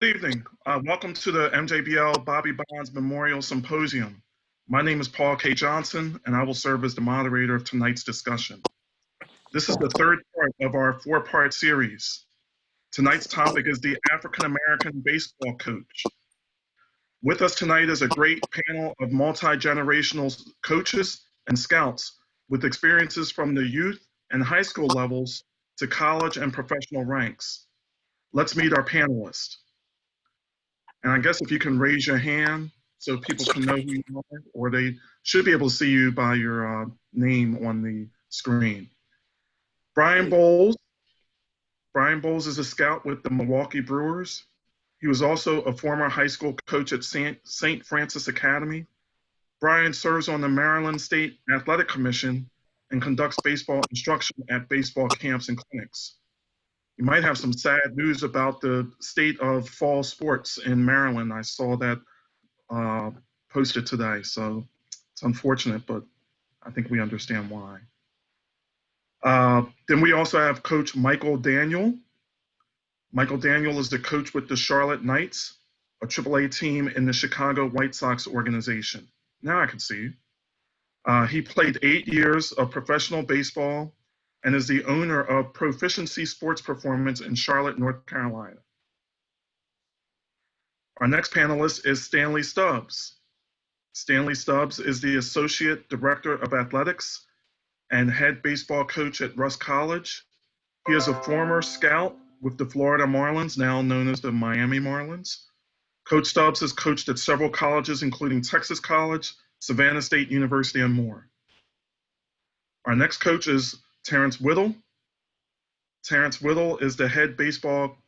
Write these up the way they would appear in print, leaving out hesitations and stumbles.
Good evening. Welcome to the MJBL Bobby Bonds Memorial Symposium. My name is Paul K. Johnson, and I will serve as the moderator of tonight's discussion. This is the third part of our four-part series. Tonight's topic is the African American baseball coach. With us tonight is a great panel of multi-generational coaches and scouts with experiences from the youth and high school levels to college and professional ranks. Let's meet our panelists. And I guess if you can raise your hand so people can know who you are, or they should be able to see you by your name on the screen. Brian Boles. Brian Boles is a scout with the Milwaukee Brewers. He was also a former high school coach at St. Francis Academy. Brian serves on the Maryland State Athletic Commission and conducts baseball instruction at baseball camps and clinics. You might have some sad news about the state of fall sports in Maryland. I saw that posted today, so it's unfortunate, but I think we understand why. Then we also have Coach Michael Daniel. Michael Daniel is the coach with the Charlotte Knights, a AAA team in the Chicago White Sox organization. Now I can see. He played 8 years of professional baseball and is the owner of Proficiency Sports Performance in Charlotte, North Carolina. Our next panelist is Stanley Stubbs. Stanley Stubbs is the Associate Director of Athletics and head baseball coach at Rusk College. He is a former scout with the Florida Marlins, now known as the Miami Marlins. Coach Stubbs has coached at several colleges, including Texas College, Savannah State University, and more. Our next coach is Terrance Whittle. Terrance Whittle is the head baseball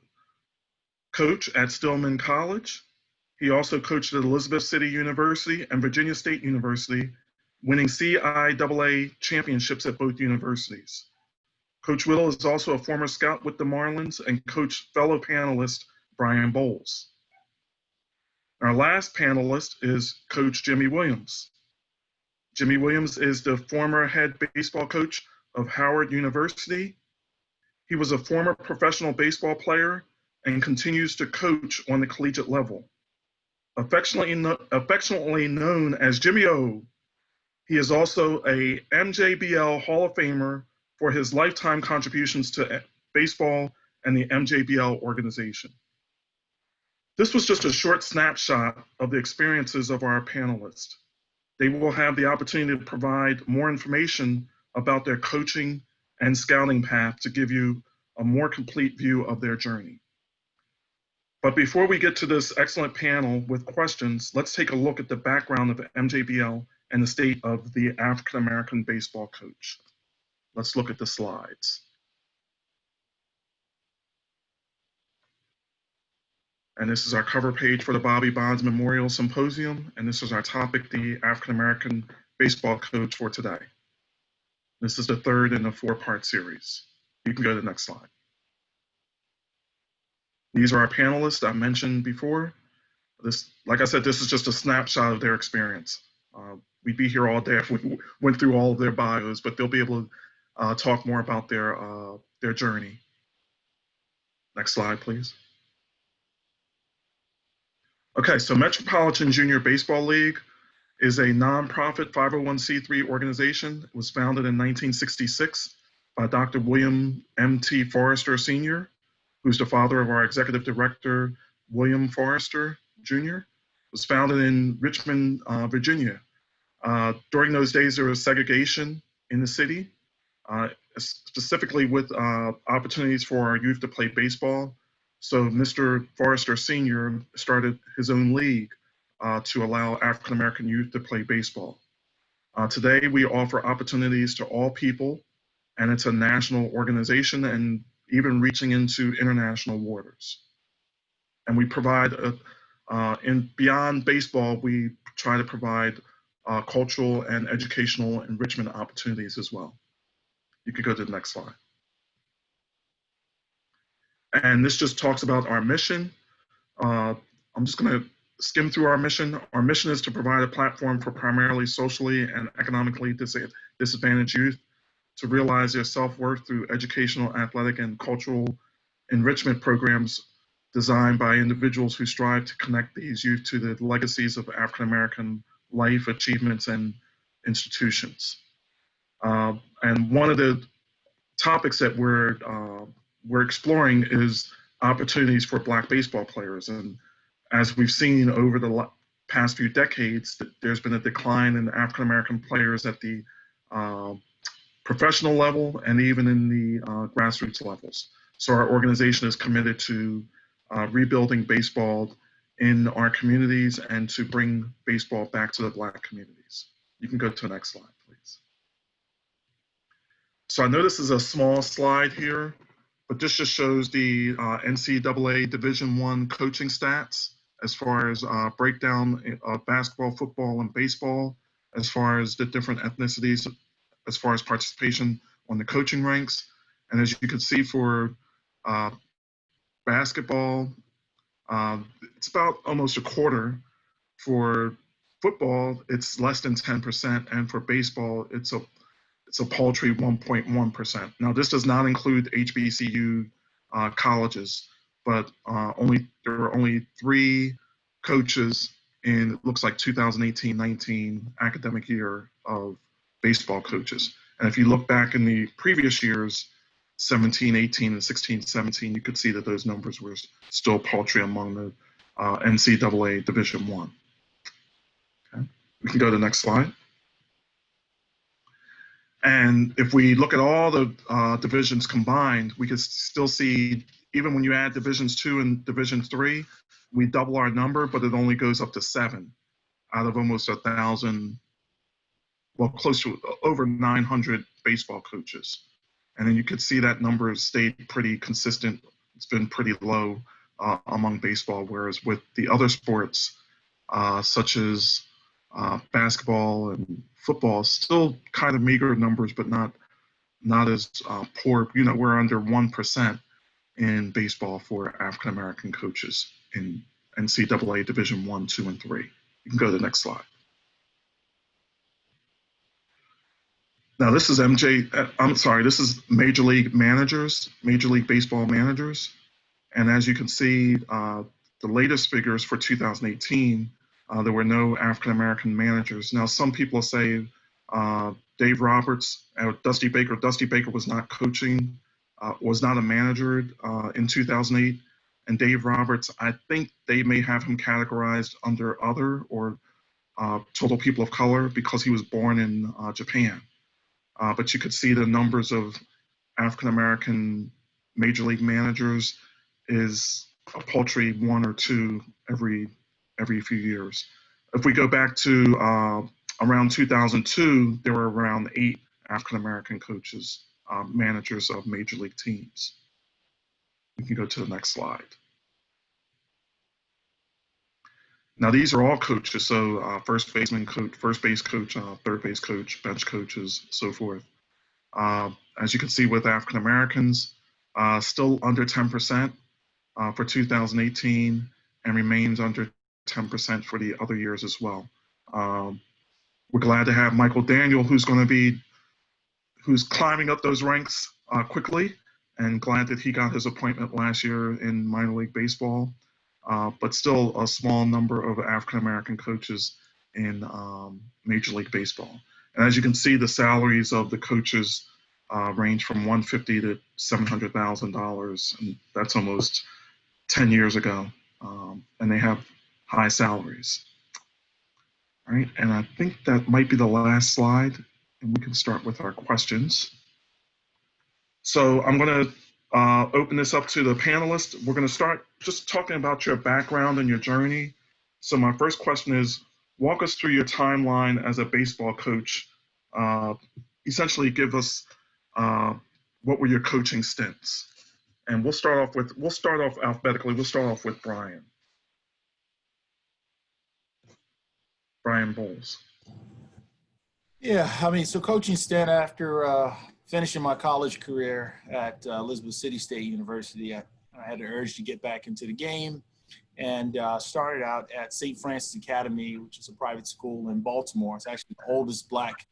coach at Stillman College. He also coached at Elizabeth City University and Virginia State University, winning CIAA championships at both universities. Coach Whittle is also a former scout with the Marlins and coached fellow panelist Brian Boles. Our last panelist is Coach Jimmy Williams. Jimmy Williams is the former head baseball coach of Howard University. He was a former professional baseball player and continues to coach on the collegiate level. Affectionately known as Jimmy O, he is also a MJBL Hall of Famer for his lifetime contributions to baseball and the MJBL organization. This was just a short snapshot of the experiences of our panelists. They will have the opportunity to provide more information about their coaching and scouting path to give you a more complete view of their journey. But before we get to this excellent panel with questions, let's take a look at the background of MJBL and the state of the African American baseball coach. Let's look at the slides. And this is our cover page for the Bobby Bonds Memorial Symposium, and this is our topic, the African American baseball coach for today. This is the third in a four-part series. You can go to the next slide. These are our panelists I mentioned before. Like I said, this is just a snapshot of their experience. We'd be here all day if we went through all of their bios, but they'll be able to talk more about their journey. Next slide, please. Okay, so Metropolitan Junior Baseball League is a nonprofit 501c3 organization. It was founded in 1966 by Dr. William M.T. Forrester Sr., who's the father of our executive director, William Forrester Jr. It was founded in Richmond, Virginia. During those days, there was segregation in the city, specifically with opportunities for our youth to play baseball. So Mr. Forrester Sr. started his own league to allow African American youth to play baseball. Today, we offer opportunities to all people, and it's a national organization and even reaching into international waters. And we provide, beyond baseball, we try to provide cultural and educational enrichment opportunities as well. You could go to the next slide. And this just talks about our mission. I'm just going to skim through our mission. Our mission is to provide a platform for primarily socially and economically disadvantaged youth to realize their self-worth through educational, athletic, and cultural enrichment programs designed by individuals who strive to connect these youth to the legacies of African American life, achievements, and institutions. And one of the topics that we're exploring is opportunities for Black baseball players. And as we've seen over the past few decades, there's been a decline in African American players at the professional level and even in the grassroots levels. So our organization is committed to rebuilding baseball in our communities and to bring baseball back to the Black communities. You can go to the next slide, please. So I know this is a small slide here, but this just shows the NCAA Division I coaching stats as far as breakdown of basketball, football, and baseball, as far as the different ethnicities, as far as participation on the coaching ranks. And as you can see for basketball, it's about almost a quarter. For football, it's less than 10%, and for baseball, it's a paltry 1.1%. Now, this does not include HBCU colleges, but there were only 3 coaches in, it looks like 2018-19 academic year of baseball coaches. And if you look back in the previous years, 17-18 and 16-17, you could see that those numbers were still paltry among the NCAA Division I. Okay. We can go to the next slide. And if we look at all the divisions combined, we can still see, even when you add Divisions 2 and Division 3, we double our number, but it only goes up to 7 out of almost 1,000, well, close to over 900 baseball coaches. And then you could see that number has stayed pretty consistent. It's been pretty low among baseball, whereas with the other sports, such as basketball and football, still kind of meager numbers, but not as poor. You know, we're under 1% in baseball for African American coaches in NCAA Division I, 2, and 3. You can go to the next slide. Now this is this is Major League managers, Major League Baseball managers. And as you can see, the latest figures for 2018, there were no African American managers. Now, some people say Dave Roberts, Dusty Baker was not coaching, was not a manager in 2008. And Dave Roberts, I think they may have him categorized under other or total people of color because he was born in Japan. But you could see the numbers of African American Major League managers is a paltry 1 or 2 every few years. If we go back to around 2002, there were around 8 African American coaches, managers of Major League teams. We can go to the next slide. Now these are all coaches, so first baseman coach, first base coach, third base coach, bench coaches, so forth. As you can see with African Americans, still under 10% for 2018 and remains under 10% for the other years as well. We're glad to have Michael Daniel, who's climbing up those ranks quickly, and glad that he got his appointment last year in minor league baseball. But still a small number of African-American coaches in Major League Baseball. And as you can see, the salaries of the coaches range from $150,000 to $700,000, and that's almost 10 years ago. And they have high salaries. All right, and I think that might be the last slide, and we can start with our questions. So I'm going to open this up to the panelists. We're going to start just talking about your background and your journey. So my first question is, walk us through your timeline as a baseball coach. Essentially give us what were your coaching stints. And we'll start off alphabetically. We'll start off with Brian. Brian Boles. Yeah, I mean, so coaching stint after finishing my college career at Elizabeth City State University, I had the urge to get back into the game and started out at St. Francis Academy, which is a private school in Baltimore. It's actually the oldest Black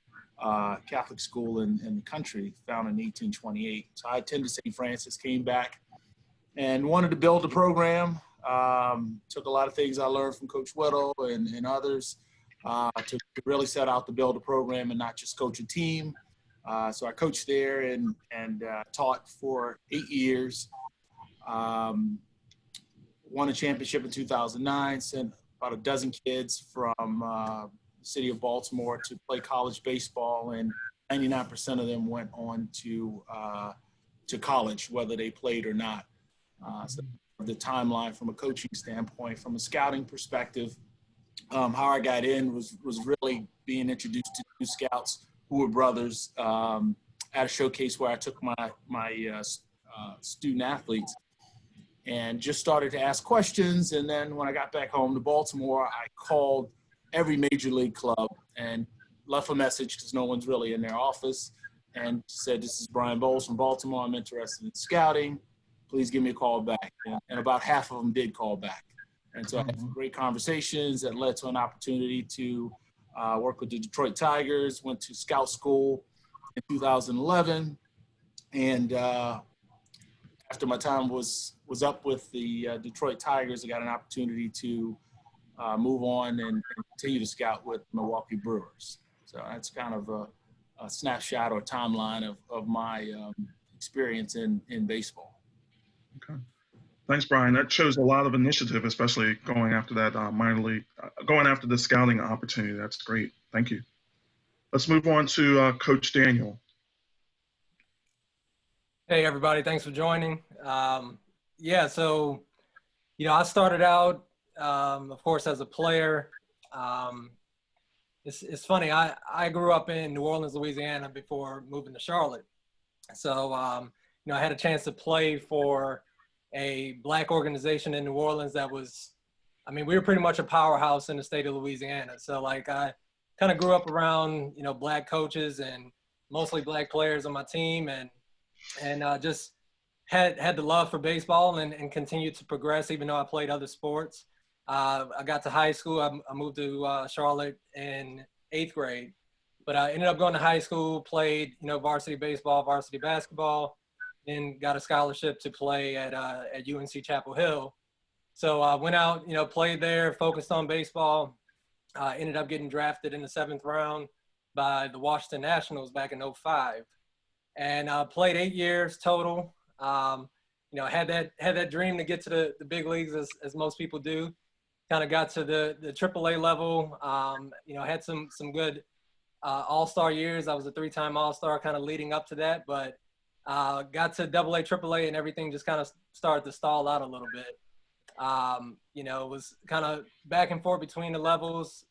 Catholic school in the country, founded in 1828. So I attended St. Francis, came back, and wanted to build a program. Took a lot of things I learned from Coach Whittle and others to really set out to build a program and not just coach a team. So I coached there and taught for 8 years. Won a championship in 2009, sent about a dozen kids from the city of Baltimore to play college baseball, and 99% of them went on to college, whether they played or not. So the timeline from a coaching standpoint, from a scouting perspective, how I got in was really being introduced to two scouts who were brothers at a showcase where I took my student athletes and just started to ask questions. And then when I got back home to Baltimore, I called every major league club and left a message because no one's really in their office, and said, "This is Brian Boles from Baltimore. I'm interested in scouting. Please give me a call back." And about half of them did call back. And so I had some great conversations that led to an opportunity to work with the Detroit Tigers, went to scout school in 2011. And after my time was up with the Detroit Tigers, I got an opportunity to move on and continue to scout with Milwaukee Brewers. So that's kind of a snapshot or timeline of my experience in baseball. Okay. Thanks, Brian. That shows a lot of initiative, especially going after that minor league, going after the scouting opportunity. That's great. Thank you. Let's move on to Coach Daniel. Hey, everybody. Thanks for joining. So, I started out, of course, as a player. It's funny. I grew up in New Orleans, Louisiana before moving to Charlotte. So, I had a chance to play for a Black organization in New Orleans that was, we were pretty much a powerhouse in the state of Louisiana. So, I kind of grew up around, Black coaches and mostly Black players on my team, and just had the love for baseball and continued to progress even though I played other sports. I got to high school. I moved to Charlotte in 8th grade, but I ended up going to high school, played, varsity baseball, varsity basketball, and got a scholarship to play at UNC Chapel Hill. So I went out, played there, focused on baseball. Ended up getting drafted in the 7th round by the Washington Nationals back in 2005. And played 8 years total. Had that dream to get to the big leagues as most people do. Kind of got to the AAA level. Had some good all-star years. I was a 3-time all-star kind of leading up to that, but got to AA, AAA, and everything just kind of started to stall out a little bit. It was kind of back and forth between the levels.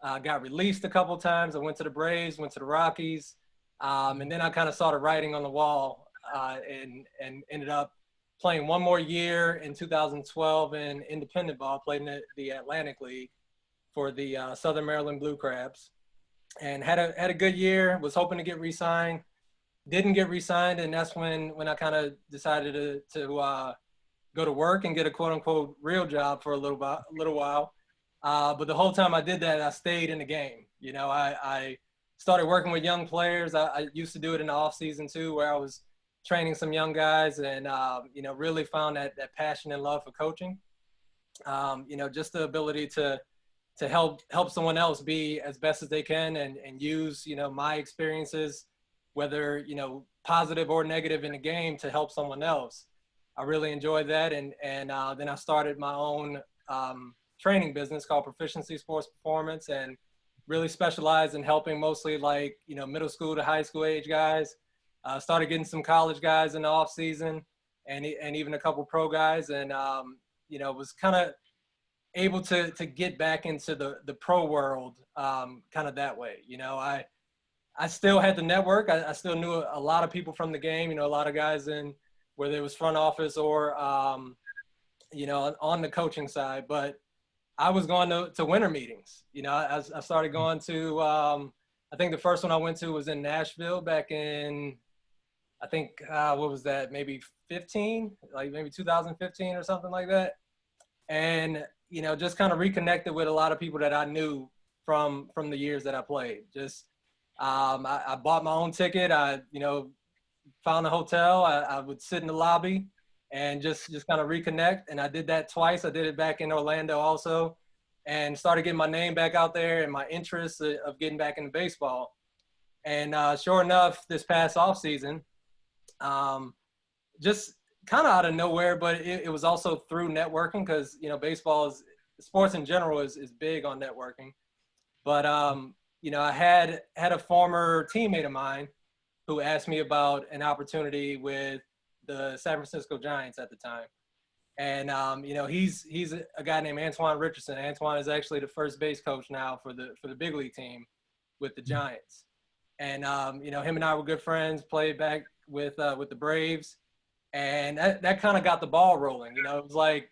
Got released a couple times. I went to the Braves, went to the Rockies. And then I kind of saw the writing on the wall and ended up playing one more year in 2012 in independent ball, played in the Atlantic League for the Southern Maryland Blue Crabs, and had a good year. Was hoping to get re-signed, didn't get re-signed, and that's when I kind of decided to go to work and get a quote unquote real job for a little while. But the whole time I did that, I stayed in the game. I started working with young players. I used to do it in the off season too, where I was training some young guys and, really found that passion and love for coaching. Just the ability to help someone else be as best as they can and use, my experiences, whether, positive or negative in the game, to help someone else. I really enjoyed that. And then I started my own training business called Proficiency Sports Performance, and really specialized in helping mostly middle school to high school age guys. Started getting some college guys in the off season and even a couple pro guys. And, was kind of able to get back into the pro world kind of that way. I still had the network. I still knew a lot of people from the game, a lot of guys in whether it was front office or, on the coaching side. But I was going to winter meetings. I started going to, I think the first one I went to was in Nashville back in, I think, what was that, maybe 15, maybe 2015 or something like that. And, just kind of reconnected with a lot of people that I knew from the years that I played. Just, I bought my own ticket. I, found a hotel. I would sit in the lobby and just kind of reconnect. And I did that twice. I did it back in Orlando also, and started getting my name back out there and my interest of getting back into baseball. And sure enough, this past offseason, just kind of out of nowhere, but it was also through networking because, you know, sports in general is big on networking. But, you know, I had a former teammate of mine who asked me about an opportunity with the San Francisco Giants at the time. And, you know, he's a guy named Antoine Richardson. Antoine is actually the first base coach now for the big league team with the Giants. And, you know, him and I were good friends, played back with the Braves. And that kind of got the ball rolling. You know, it was like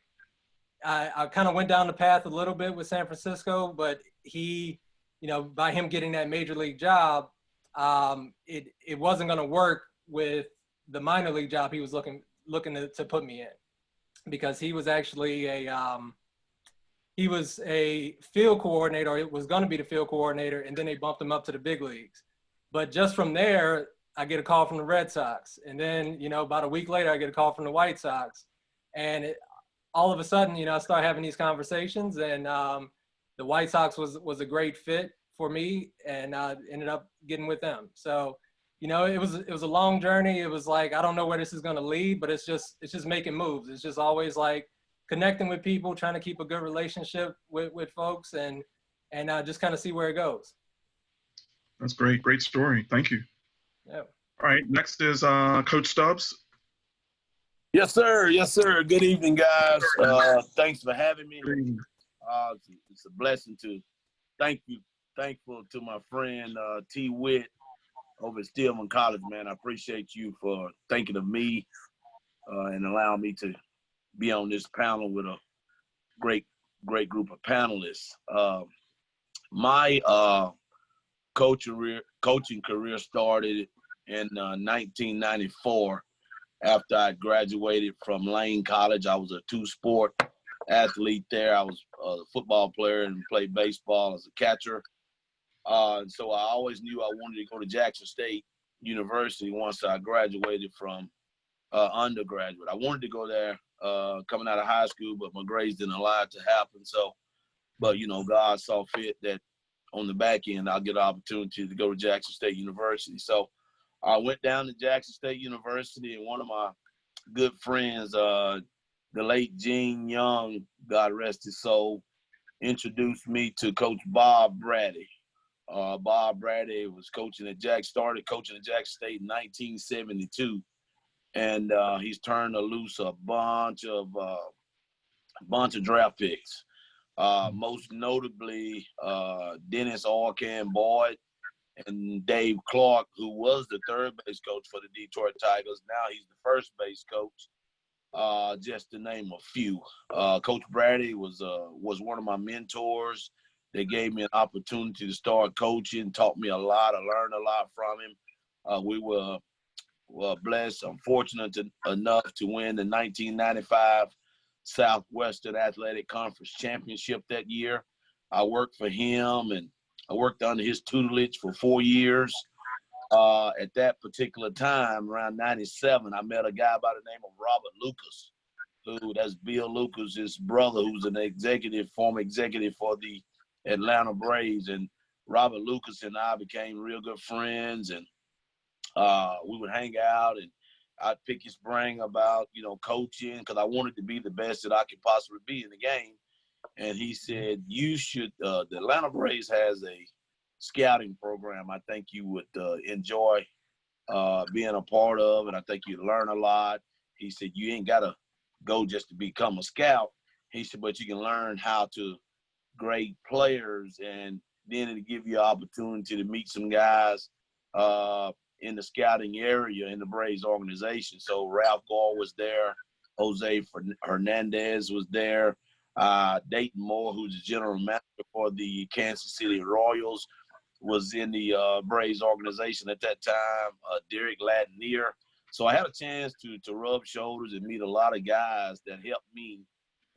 I kind of went down the path a little bit with San Francisco, but he, you know, by him getting that major league job, it wasn't going to work with the minor league job he was looking to put me in, because he was actually he was a field coordinator, or it was going to be the field coordinator, and then they bumped him up to the big leagues. But just from there, I get a call from the Red Sox, and then, you know, about a week later, I get a call from the White Sox, and all of a sudden, you know, I start having these conversations, and the White Sox was a great fit for me, and ended up getting with them. So, you know, it was a long journey. It was like, I don't know where this is going to lead, but it's just making moves. It's just always like connecting with people, trying to keep a good relationship with folks, and just kind of see where it goes. That's great. Great story. Thank you. Yeah. All right. Next is Coach Stubbs. Yes, sir. Yes, sir. Good evening, guys. Thanks for having me. It's a blessing to thankful to my friend T. Witt over at Stillman College, man. I appreciate you for thinking of me and allowing me to be on this panel with a great group of panelists. My coaching career started in 1994 after I graduated from Lane College. I was a two-sport athlete there. I was a football player and played baseball as a catcher. And so I always knew I wanted to go to Jackson State University once I graduated from undergraduate. I wanted to go there coming out of high school, but my grades didn't allow it to happen. So, but, you know, God saw fit that on the back end, I'll get an opportunity to go to Jackson State University. So I went down to Jackson State University, and one of my good friends, the late Gene Young, God rest his soul, introduced me to Coach Bob Brady. Bob Brady was started coaching at Jackson State in 1972, and he's turned loose a bunch of draft picks. Most notably, Dennis Orkin Boyd and Dave Clark, who was the third base coach for the Detroit Tigers. Now he's the first base coach, just to name a few. Coach Brady was one of my mentors. They gave me an opportunity to start coaching, taught me a lot. I learned a lot from him. We were blessed, fortunate enough to win the 1995 Southwestern Athletic Conference Championship that year. I worked for him, and I worked under his tutelage for 4 years. At that particular time, around 97, I met a guy by the name of Robert Lucas, that's Bill Lucas's brother, who's an former executive for the Atlanta Braves. And Robert Lucas and I became real good friends, and we would hang out, and I'd pick his brain about, you know, coaching, because I wanted to be the best that I could possibly be in the game. And he said, you should, the Atlanta Braves has a scouting program I think you would enjoy being a part of, and I think you'd learn a lot. He said, you ain't got to go just to become a scout. He said, but you can learn how to grade players, and then it'll give you an opportunity to meet some guys in the scouting area in the Braves organization. So Ralph Gore was there. Jose Hernandez was there. Dayton Moore, who's the general manager for the Kansas City Royals, was in the Braves organization at that time. Derek Latinier. So I had a chance to rub shoulders and meet a lot of guys that helped me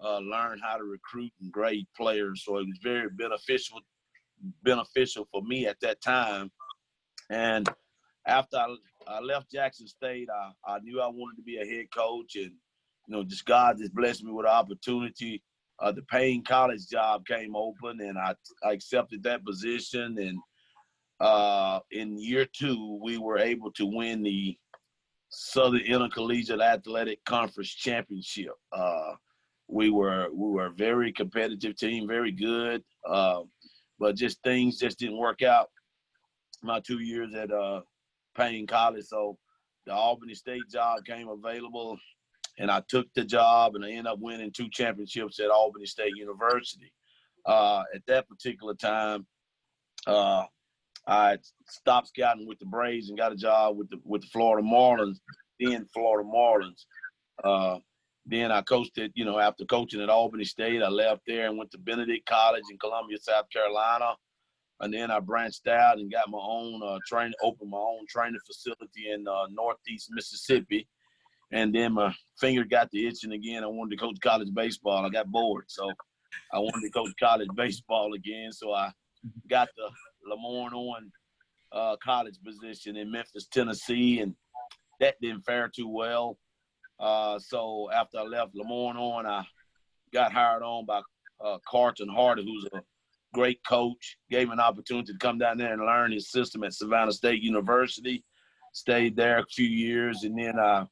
learn how to recruit and grade players. So it was very beneficial for me at that time. And after I left Jackson State, I knew I wanted to be a head coach, and just God just blessed me with an opportunity. The Payne College job came open, and I accepted that position. And in year 2, we were able to win the Southern Intercollegiate Athletic Conference Championship. We were a very competitive team, very good, but things didn't work out my 2 years at Payne College. So the Albany State job came available, and I took the job, and I ended up winning 2 championships at Albany State University. At that particular time, I stopped scouting with the Braves and got a job with the Florida Marlins, then Florida Marlins. Then I coached it, after coaching at Albany State, I left there and went to Benedict College in Columbia, South Carolina. And then I branched out and got my own opened my own training facility in Northeast Mississippi. And then my finger got the itching again. I wanted to coach college baseball. I got bored. So I wanted to coach college baseball again. So I got the Lemoyne-Owen college position in Memphis, Tennessee, and that didn't fare too well. So after I left Lemoyne-Owen, I got hired on by Carlton Hardy, who's a great coach. Gave me an opportunity to come down there and learn his system at Savannah State University. Stayed there a few years, and then I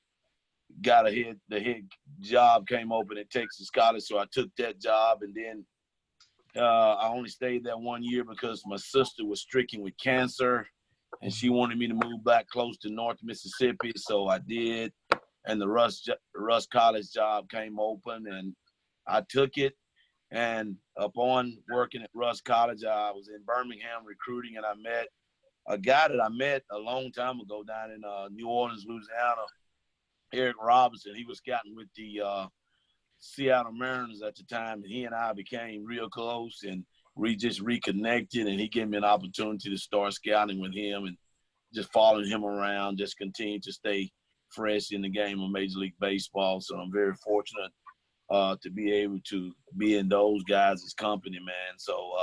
got the head job came open at Texas College, so I took that job. And then I only stayed there 1 year because my sister was stricken with cancer, and she wanted me to move back close to North Mississippi, so I did. And the Russ College job came open, and I took it. And upon working at Russ College, I was in Birmingham recruiting, and I met a guy that I met a long time ago down in New Orleans, Louisiana, Eric Robinson. He was scouting with the Seattle Mariners at the time, and he and I became real close, and we just reconnected, and he gave me an opportunity to start scouting with him and just following him around, just continue to stay fresh in the game of Major League Baseball. So I'm very fortunate to be able to be in those guys' company, man. So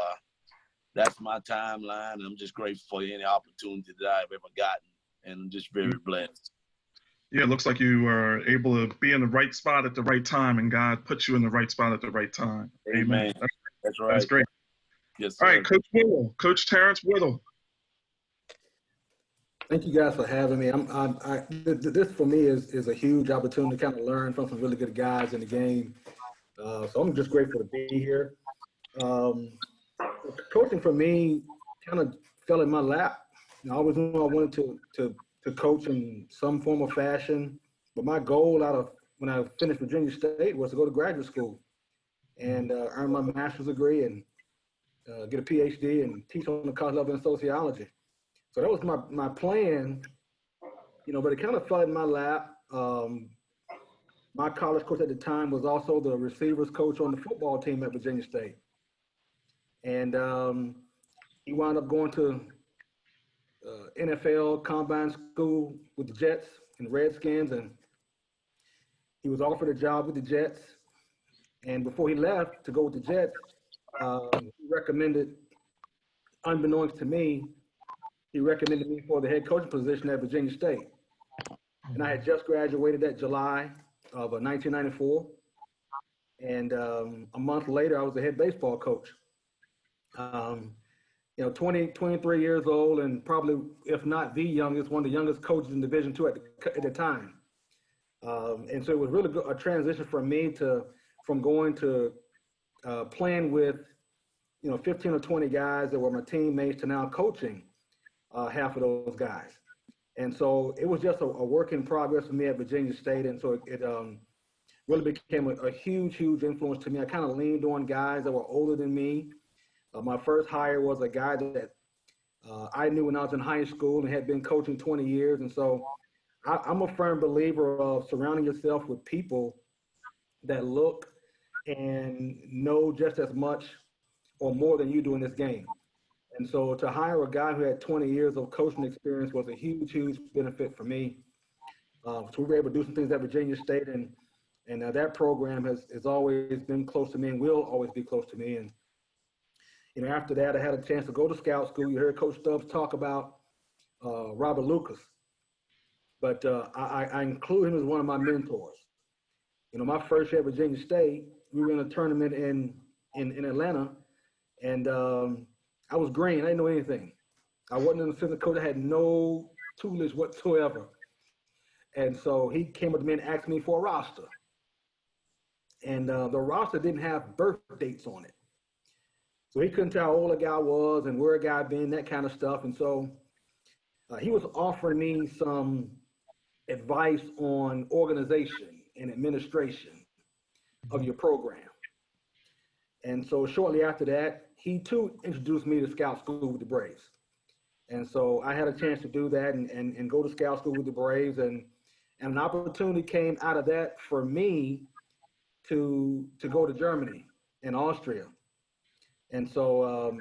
that's my timeline, and I'm just grateful for any opportunity that I've ever gotten, and I'm just very blessed. Yeah, it looks like you were able to be in the right spot at the right time, and God put you in the right spot at the right time. Amen. That's right. That's great. Yes, sir. All right, Coach Whittle, Coach Terrance Whittle. Thank you guys for having me. This for me is a huge opportunity to kind of learn from some really good guys in the game. So I'm just grateful to be here. Coaching for me kind of fell in my lap. I always knew I wanted to coach in some form or fashion, but my goal when I finished Virginia State was to go to graduate school and earn my master's degree and get a PhD and teach on the college level in sociology. So that was my plan, but it kind of fell in my lap. My college coach at the time was also the receivers coach on the football team at Virginia State. And he wound up going to NFL combine school with the Jets and Redskins, and he was offered a job with the Jets. And before he left to go with the Jets, he recommended, unbeknownst to me, he recommended me for the head coaching position at Virginia State. And I had just graduated that July of 1994. And a month later, I was the head baseball coach. 23 years old, and probably, if not the youngest, one of the youngest coaches in Division II at the time. And so it was really a transition for me from going to playing with, 15 or 20 guys that were my teammates to now coaching half of those guys. And so it was just a work in progress for me at Virginia State. And so it really became a huge, huge influence to me. I kind of leaned on guys that were older than me. My first hire was a guy that I knew when I was in high school and had been coaching 20 years. And so I'm a firm believer of surrounding yourself with people that look and know just as much or more than you do in this game. And so to hire a guy who had 20 years of coaching experience was a huge, huge benefit for me. So we were able to do some things at Virginia State, and that program has always been close to me and will always be close to me. And after that, I had a chance to go to scout school. You heard Coach Stubbs talk about Robert Lucas, but I include him as one of my mentors. My first year at Virginia State, we were in a tournament in Atlanta, and I was green. I didn't know anything. I wasn't an assistant coach. I had no tutelage whatsoever. And so he came up to me and asked me for a roster. And the roster didn't have birth dates on it. So he couldn't tell how old a guy was and where a guy had been, that kind of stuff. And so he was offering me some advice on organization and administration of your program. And so shortly after that, he too introduced me to scout school with the Braves. And so I had a chance to do that and go to scout school with the Braves. And an opportunity came out of that for me to go to Germany and Austria. And so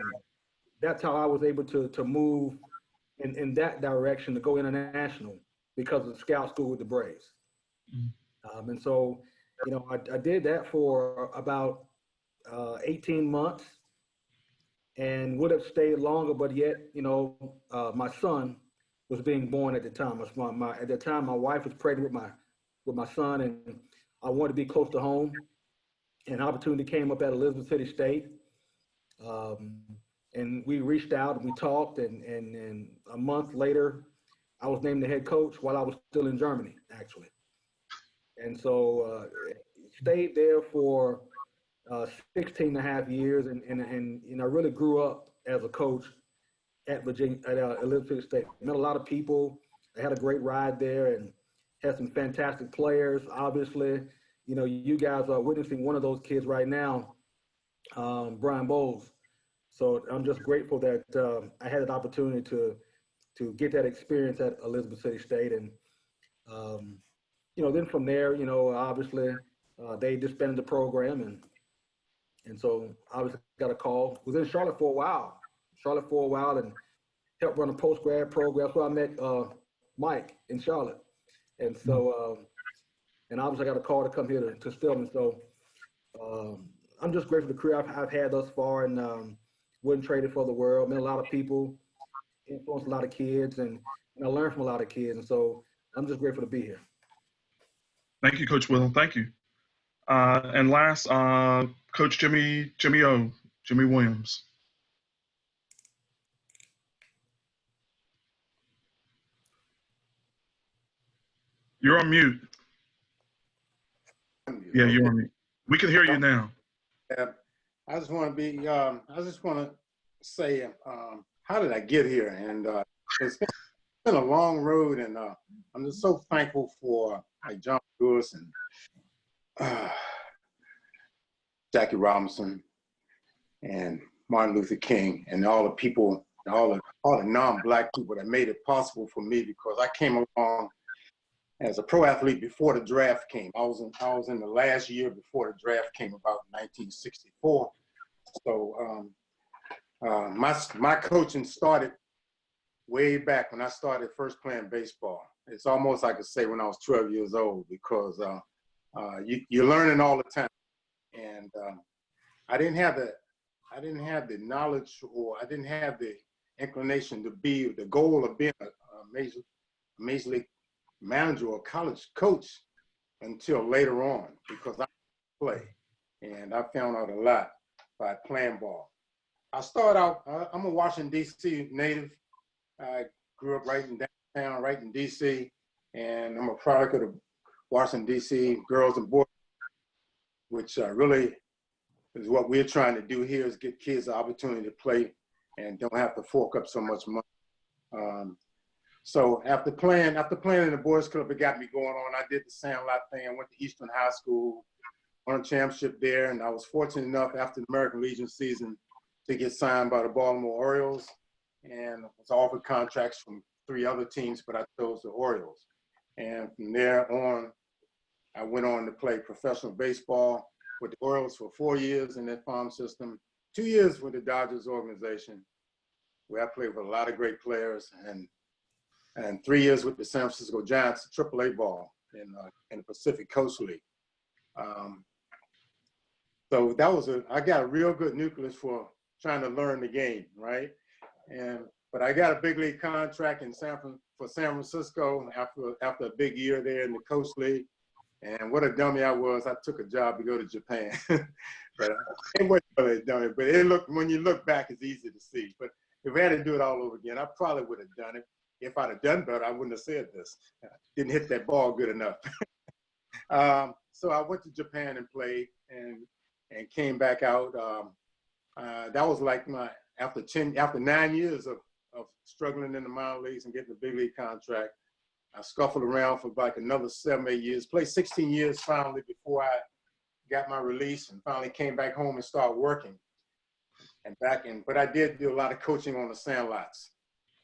that's how I was able to move in that direction, to go international because of the scout school with the Braves. And so, I did that for about 18 months and would have stayed longer, but yet, my son was being born at the time. At the time, my wife was pregnant with my son, and I wanted to be close to home. An opportunity came up at Elizabeth City State. And we reached out and we talked, and a month later, I was named the head coach while I was still in Germany, actually. And so stayed there for 16 and a half years, and I really grew up as a coach at Virginia, at Elizabeth City State. Met a lot of people. I had a great ride there and had some fantastic players. Obviously, you guys are witnessing one of those kids right now, Brian Boles. So I'm just grateful that I had an opportunity to get that experience at Elizabeth City State. And, then from there, obviously they disbanded the program. And so obviously got a call. Was in Charlotte for a while and helped run a post-grad program. So I met Mike in Charlotte. And so, and obviously I got a call to come here to Stillman. So I'm just grateful for the career I've had thus far, and wouldn't trade it for the world. Met a lot of people, influenced a lot of kids, and I learned from a lot of kids. And so I'm just grateful to be here. Thank you, Coach Whittle. Thank you. And last, Coach Jimmy Williams. You're on mute. Yeah, you're on mute. We can hear you now. I just want to say, how did I get here? And it's been a long road, and I'm just so thankful for John Lewis and Jackie Robinson and Martin Luther King and all the people, all the non-Black people that made it possible for me, because I came along as a pro athlete before the draft came. I was in the last year before the draft came about in 1964. So my coaching started way back when I started first playing baseball. It's almost like I could say when I was 12 years old, because you're learning all the time. And I didn't have the knowledge, or I didn't have the inclination to be the goal of being a major league manager or college coach until later on, because I play, and I found out a lot by playing ball. I started out, I'm a Washington, D.C. native. I grew up right in downtown, right in D.C., and I'm a product of the Washington, D.C. girls and boys, which really is what we're trying to do here, is give kids the opportunity to play and don't have to fork up so much money. So after playing in the boys club, it got me going on. I did the Sandlot thing. I went to Eastern High School, won a championship there, and I was fortunate enough after the American Legion season to get signed by the Baltimore Orioles, and was offered contracts from 3 other teams, but I chose the Orioles. And from there on, I went on to play professional baseball with the Orioles for 4 years in that farm system, 2 years with the Dodgers organization, where I played with a lot of great players, and 3 years with the San Francisco Giants, AAA ball in the Pacific Coast League. So that was I got a real good nucleus for trying to learn the game, right? But I got a big league contract for San Francisco after a big year there in the Coast League. And what a dummy I was. I took a job to go to Japan. But it wasn't really a dummy. But when you look back, it's easy to see. But if I had to do it all over again, I probably would have done it. If I'd have done better, I wouldn't have said this. Didn't hit that ball good enough. So I went to Japan and played and came back out. That was like after 9 years of struggling in the minor leagues and getting a big league contract. I scuffled around for like another 7, 8 years, played 16 years finally before I got my release and finally came back home and started working. But I did do a lot of coaching on the sandlots.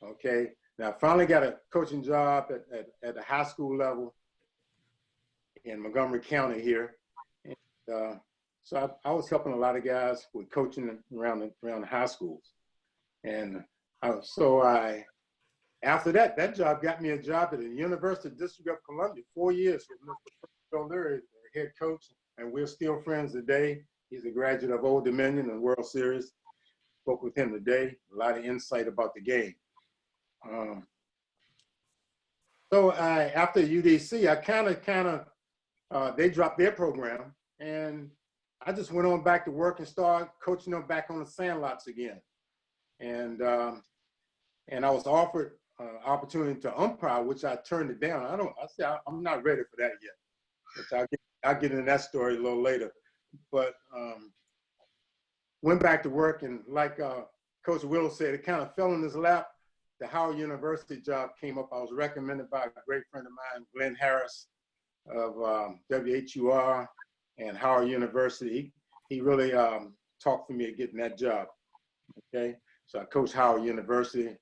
Okay. Now I finally got a coaching job at the high school level in Montgomery County here. And, so I was helping a lot of guys with coaching around the high schools. And after that job got me a job at the University District of Columbia, 4 years with Mr. O'Leary, the head coach, and we're still friends today. He's a graduate of Old Dominion and World Series. Spoke with him today, a lot of insight about the game. So after UDC, I they dropped their program, and I just went on back to work and started coaching them back on the sandlots again. And I was offered opportunity to umpire, which I turned it down. I said I'm not ready for that yet. Which I'll get into that story a little later. But went back to work, and like Coach Whittle said, it kind of fell in his lap. The Howard University job came up. I was recommended by a great friend of mine, Glenn Harris of WHUR and Howard University. He really talked for me at getting that job. Okay, so I coached Howard University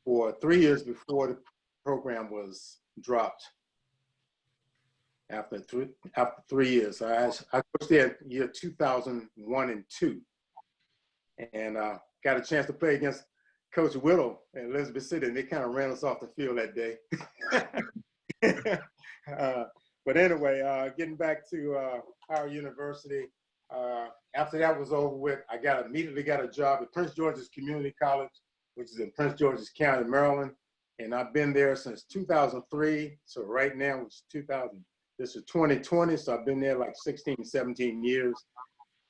for 3 years before the program was dropped. After 3 years, I coached there year 2001 and 2, and got a chance to play against Coach Whittle in Elizabeth City, and they kind of ran us off the field that day. But anyway, getting back to Howard University, after that was over with, I immediately got a job at Prince George's Community College, which is in Prince George's County, Maryland. And I've been there since 2003. So right now it's this is 2020. So I've been there like 16, 17 years.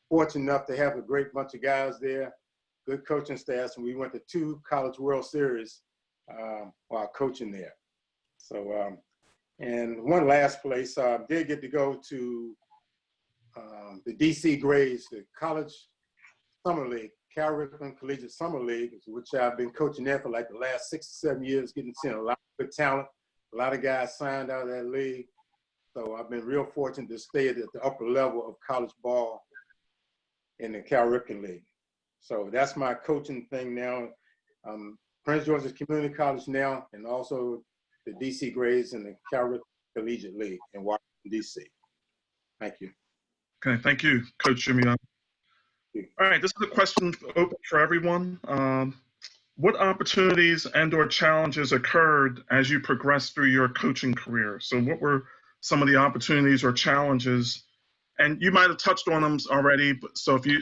Fortunate enough to have a great bunch of guys there, good coaching staffs. And we went to 2 College World Series while coaching there. So, and one last place, I did get to go to the DC Grays, the College Summer League, Cal Ripken Collegiate Summer League, which I've been coaching there for like the last 6 or 7 years, getting to see a lot of good talent. A lot of guys signed out of that league. So I've been real fortunate to stay at the upper level of college ball in the Cal Ripken League. So that's my coaching thing now. Prince George's Community College now, and also the DC Grays and the Cal Ripken Collegiate League in Washington, DC. Thank you. Okay, thank you, Coach Jimmy. All right, this is a question open for everyone. What opportunities and/or challenges occurred as you progressed through your coaching career? So what were some of the opportunities or challenges? And you might have touched on them already, but so if you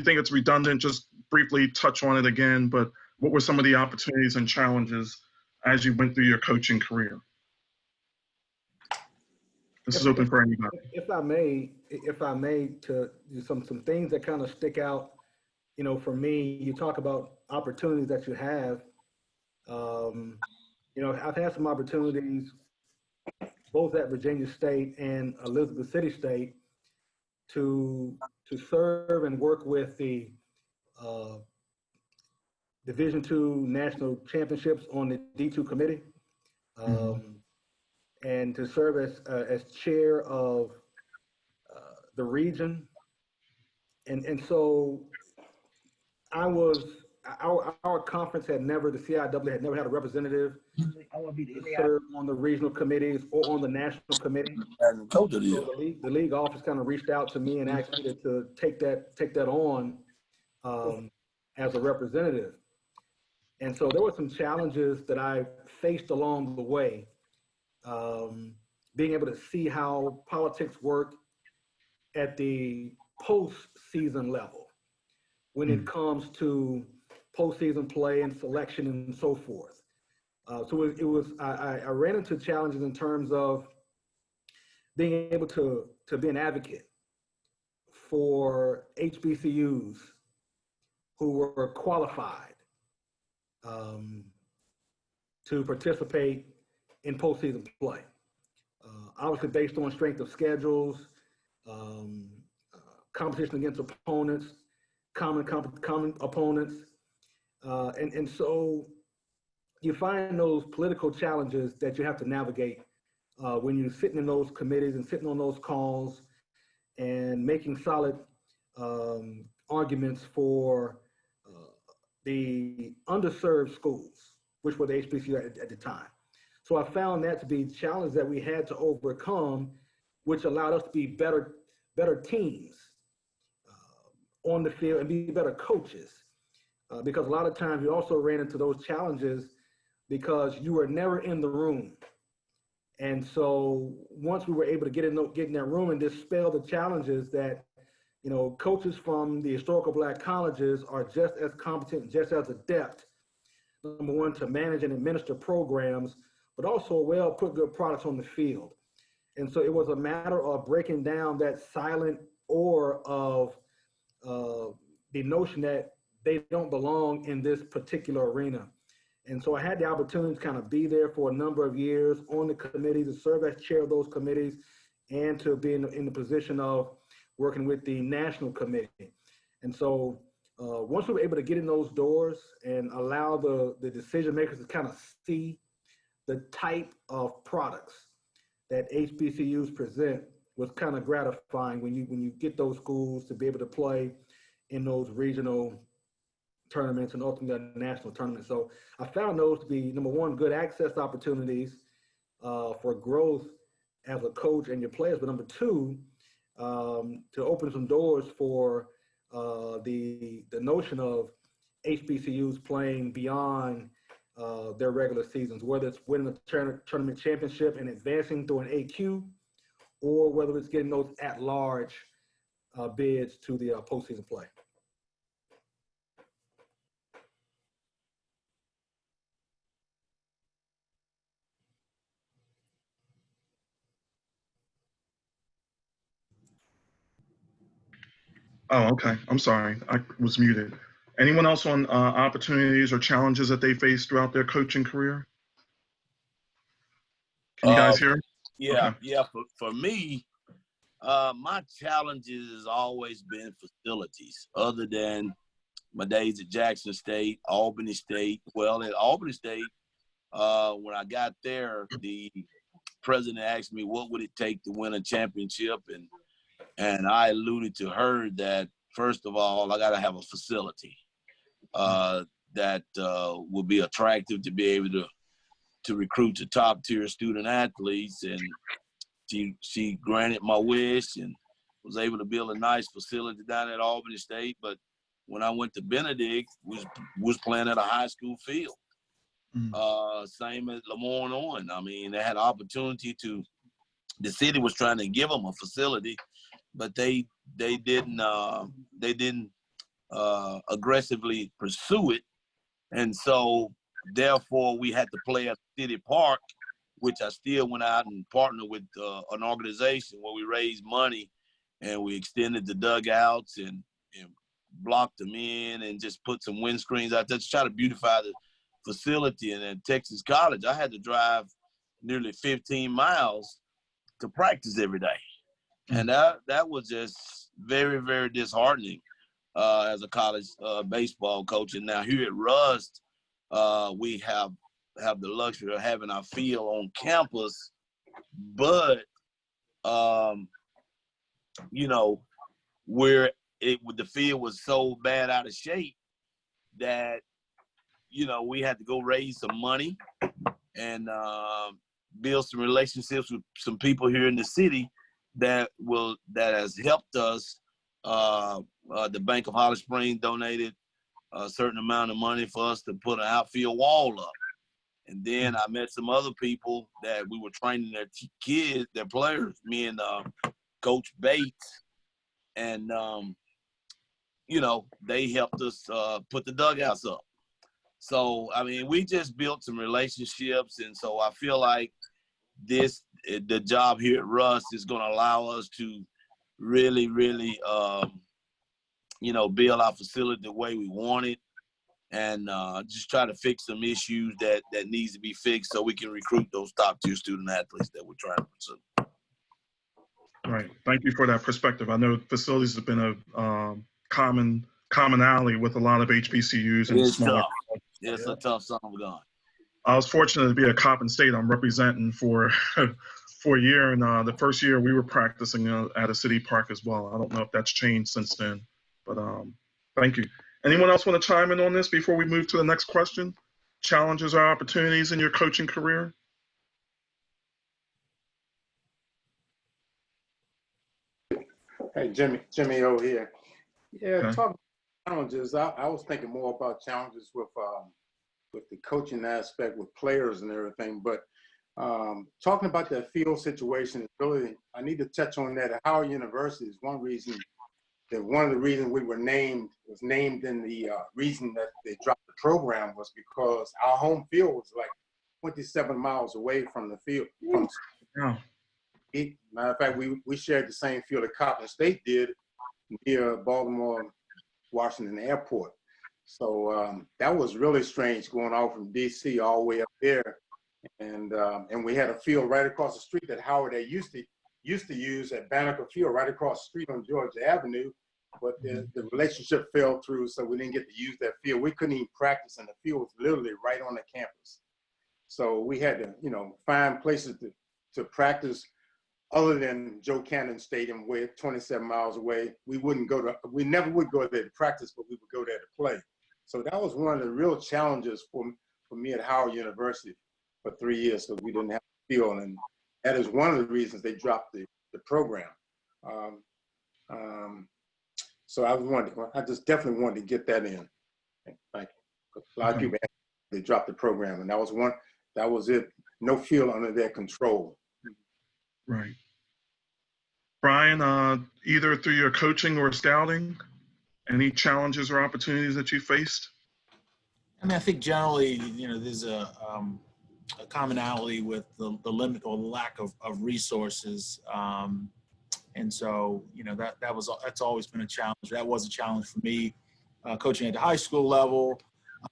think it's redundant, just briefly touch on it again. But what were some of the opportunities and challenges as you went through your coaching career? This is open for anybody. If I may, to some things that kind of stick out, you know, for me, you talk about opportunities that you have. You know, I've had some opportunities both at Virginia State and Elizabeth City State to serve and work with the Division II National Championships on the D2 committee. And to serve as chair of the region. And so our conference had never, the CIW had never had a representative to serve on the regional committees or on the national committee. So the league office kind of reached out to me and asked me to take that on as a representative. And so there were some challenges that I faced along the way. Being able to see how politics work at the postseason level when it comes to postseason play and selection and so forth. So I ran into challenges in terms of being able to be an advocate for HBCUs who were qualified to participate in postseason play. Obviously based on strength of schedules, competition against opponents, common opponents. And so you find those political challenges that you have to navigate when you're sitting in those committees and sitting on those calls and making solid arguments for the underserved schools, which were the HBCU at the time. So I found that to be challenges that we had to overcome, which allowed us to be better teams on the field and be better coaches. Because a lot of times you also ran into those challenges because you were never in the room. And so once we were able to get in that room and dispel the challenges that, you know, coaches from the historical Black colleges are just as competent, just as adept, number one, to manage and administer programs, but also put good products on the field. And so it was a matter of breaking down that silent oar of the notion that they don't belong in this particular arena. And so I had the opportunity to kind of be there for a number of years on the committee, to serve as chair of those committees, and to be in the position of working with the national committee. And so once we were able to get in those doors and allow the decision makers to kind of see the type of products that HBCUs present, was kind of gratifying when you get those schools to be able to play in those regional tournaments and ultimately national tournaments. So I found those to be, number one, good access opportunities for growth as a coach and your players, but number two, to open some doors for the notion of HBCUs playing beyond their regular seasons, whether it's winning a tournament championship and advancing through an AQ, or whether it's getting those at-large bids to the postseason play. Oh, okay. I'm sorry. I was muted. Anyone else on opportunities or challenges that they faced throughout their coaching career? Can you guys hear? Yeah, Okay. yeah. For me, my challenges has always been facilities, other than my days at Jackson State, Albany State. Well, at Albany State, when I got there, the president asked me what would it take to win a championship, and I alluded to her that, first of all, I got to have a facility that would be attractive to be able to recruit the top tier student athletes. And she granted my wish and was able to build a nice facility down at Albany State. But when I went to Benedict, was playing at a high school field. Same as Lemoyne on. I mean, they had an opportunity the city was trying to give them a facility, but they didn't aggressively pursue it. And so therefore we had to play at City Park, which I still went out and partnered with an organization where we raised money and we extended the dugouts and blocked them in and just put some windscreens out there to try to beautify the facility. And at Texas College, I had to drive nearly 15 miles to practice every day. And that was just very, very disheartening as a college baseball coach. And now here at Rust, we have the luxury of having our field on campus, but you know, the field was so bad out of shape that, you know, we had to go raise some money and build some relationships with some people here in the city that has helped us. The Bank of Holly Springs donated a certain amount of money for us to put an outfield wall up. And then I met some other people that we were training their kids, their players, me and Coach Bates. And, you know, they helped us put the dugouts up. So, I mean, we just built some relationships. And so I feel like the job here at Russ is going to allow us to really, really, build our facility the way we want it, and just try to fix some issues that needs to be fixed so we can recruit those top-tier student athletes that we're trying to pursue. Right. Thank you for that perspective. I know facilities have been a commonality with a lot of HBCUs and It's smaller. tough. It's a tough song of gun. I was fortunate to be at Coppin State. I'm representing for for a year, and the first year we were practicing at a city park as well. I don't know if that's changed since then, but thank you. Anyone else want to chime in on this before we move to the next question? Challenges or opportunities in your coaching career? Hey, Jimmy O here. Yeah, Okay. talking challenges. I was thinking more about challenges with the coaching aspect with players and everything. But talking about that field situation, really, I need to touch on that. At Howard University is one of the reasons we were named in the reason that they dropped the program was because our home field was like 27 miles away from the field. Yeah. Matter of fact, we shared the same field that Coppin State did near Baltimore, Washington Airport. So that was really strange going out from D.C. all the way up there, and we had a field right across the street that Howard they used to use at Banneker Field, right across the street on Georgia Avenue. But the relationship fell through, so we didn't get to use that field. We couldn't even practice, and the field was literally right on the campus. So we had to, find places to practice other than Joe Cannon Stadium, where 27 miles away. We never would go there to practice, but we would go there to play. So that was one of the real challenges for me at Howard University for 3 years, because we didn't have a field, and that is one of the reasons they dropped the program. So I just definitely wanted to get that in. Thank you. A lot of people, they dropped the program, and that was it. No field under their control. Right. Brian, either through your coaching or scouting, any challenges or opportunities that you faced? I mean, I think generally, there's a commonality with the limit or the lack of resources. And so, that's always been a challenge. That was a challenge for me, coaching at the high school level.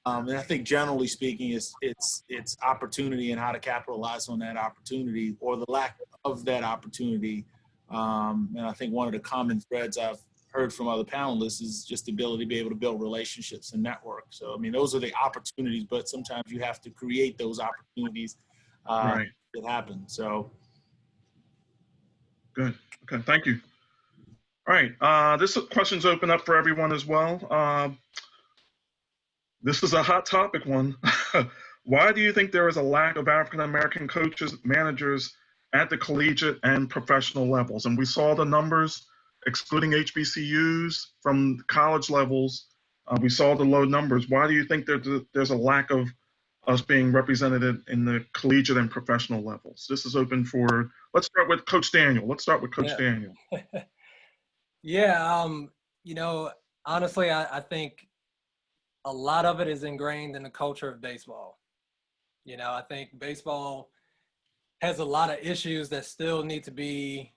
And I think generally speaking, it's opportunity and how to capitalize on that opportunity or the lack of that opportunity. And I think one of the common threads I've heard from other panelists is just the ability to be able to build relationships and network. So, I mean, those are the opportunities, but sometimes you have to create those opportunities Right. that happen. So. Good. Okay. Thank you. All right. This question's open up for everyone as well. This is a hot topic one. Why do you think there is a lack of African-American coaches, managers at the collegiate and professional levels? And we saw the numbers, excluding HBCUs from college levels. We saw the low numbers. Why do you think there's a lack of us being represented in the collegiate and professional levels? This is open for, let's start with Coach Daniel. Daniel. Yeah, honestly, I think a lot of it is ingrained in the culture of baseball. I think baseball has a lot of issues that still need to be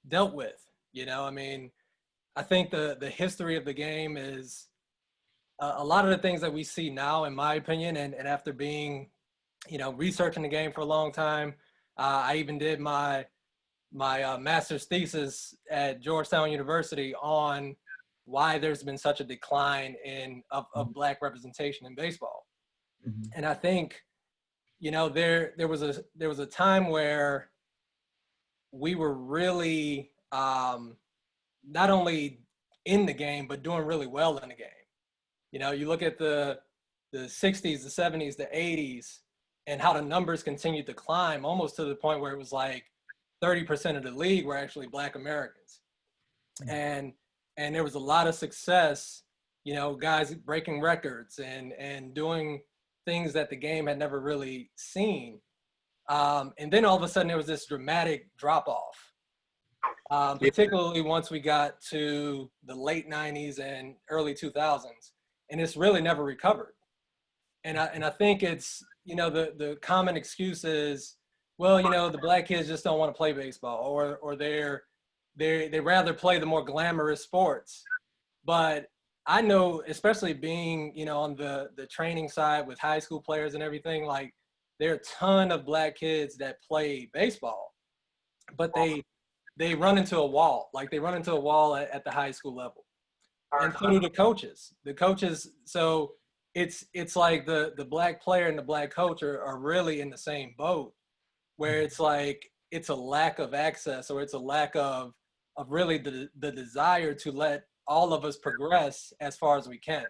dealt with. I mean, I think the history of the game is a lot of the things that we see now, in my opinion, and after being, researching the game for a long time, I even did my master's thesis at Georgetown University on why there's been such a decline of Black representation in baseball. Mm-hmm. And I think, there was a time where we were really not only in the game, but doing really well in the game. You look at the 60s, the 70s, the 80s, and how the numbers continued to climb almost to the point where it was like 30% of the league were actually Black Americans. And there was a lot of success, guys breaking records and doing things that the game had never really seen. And then all of a sudden there was this dramatic drop off, particularly once we got to the late 90s and early 2000s, and it's really never recovered. And I think it's, you know, the common excuse is, well, you know, the black kids just don't want to play baseball, or they rather play the more glamorous sports. But I know, especially being, you know, on the training side with high school players and everything, like there are a ton of black kids that play baseball, but they run into a wall. Like they run into a wall at the high school level. And so do the coaches. The coaches, so it's like the black player and the black coach are really in the same boat, where it's like it's a lack of access, or it's a lack of really the desire to let all of us progress as far as we can.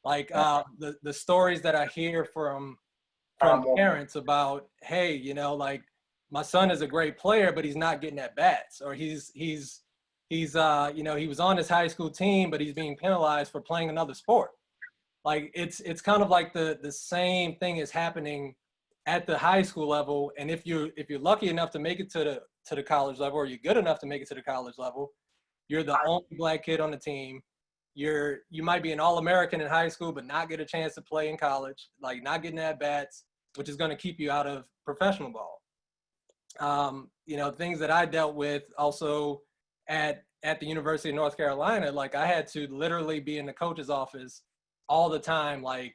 Like the stories that I hear from parents about, hey, you know, like my son is a great player, but he's not getting at bats, or he's you know, he was on his high school team, but he's being penalized for playing another sport. Like it's kind of like the same thing is happening at the high school level. And if you're lucky enough to make it to the college level, or you're good enough to make it to the college level, you're the only black kid on the team. You might be an All-American in high school, but not get a chance to play in college, like not getting at bats, which is going to keep you out of professional ball. You know, things that I dealt with also at the University of North Carolina, like I had to literally be in the coach's office all the time, like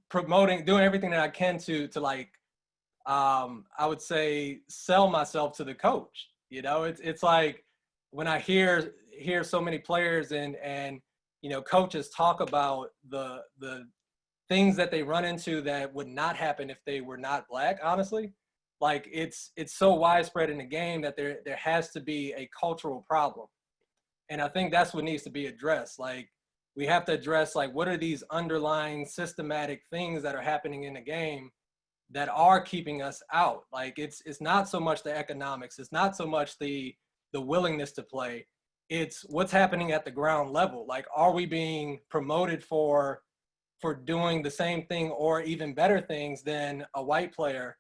promoting, doing everything that I can to like, I would say sell myself to the coach. You know, it's like when I hear so many players and you know, coaches talk about the things that they run into that would not happen if they were not black, honestly. Like it's so widespread in the game that there has to be a cultural problem. And I think that's what needs to be addressed. Like we have to address, like, what are these underlying systematic things that are happening in the game that are keeping us out? Like it's not so much the economics, it's not so much the willingness to play, it's what's happening at the ground level. Like, are we being promoted for doing the same thing or even better things than a white player,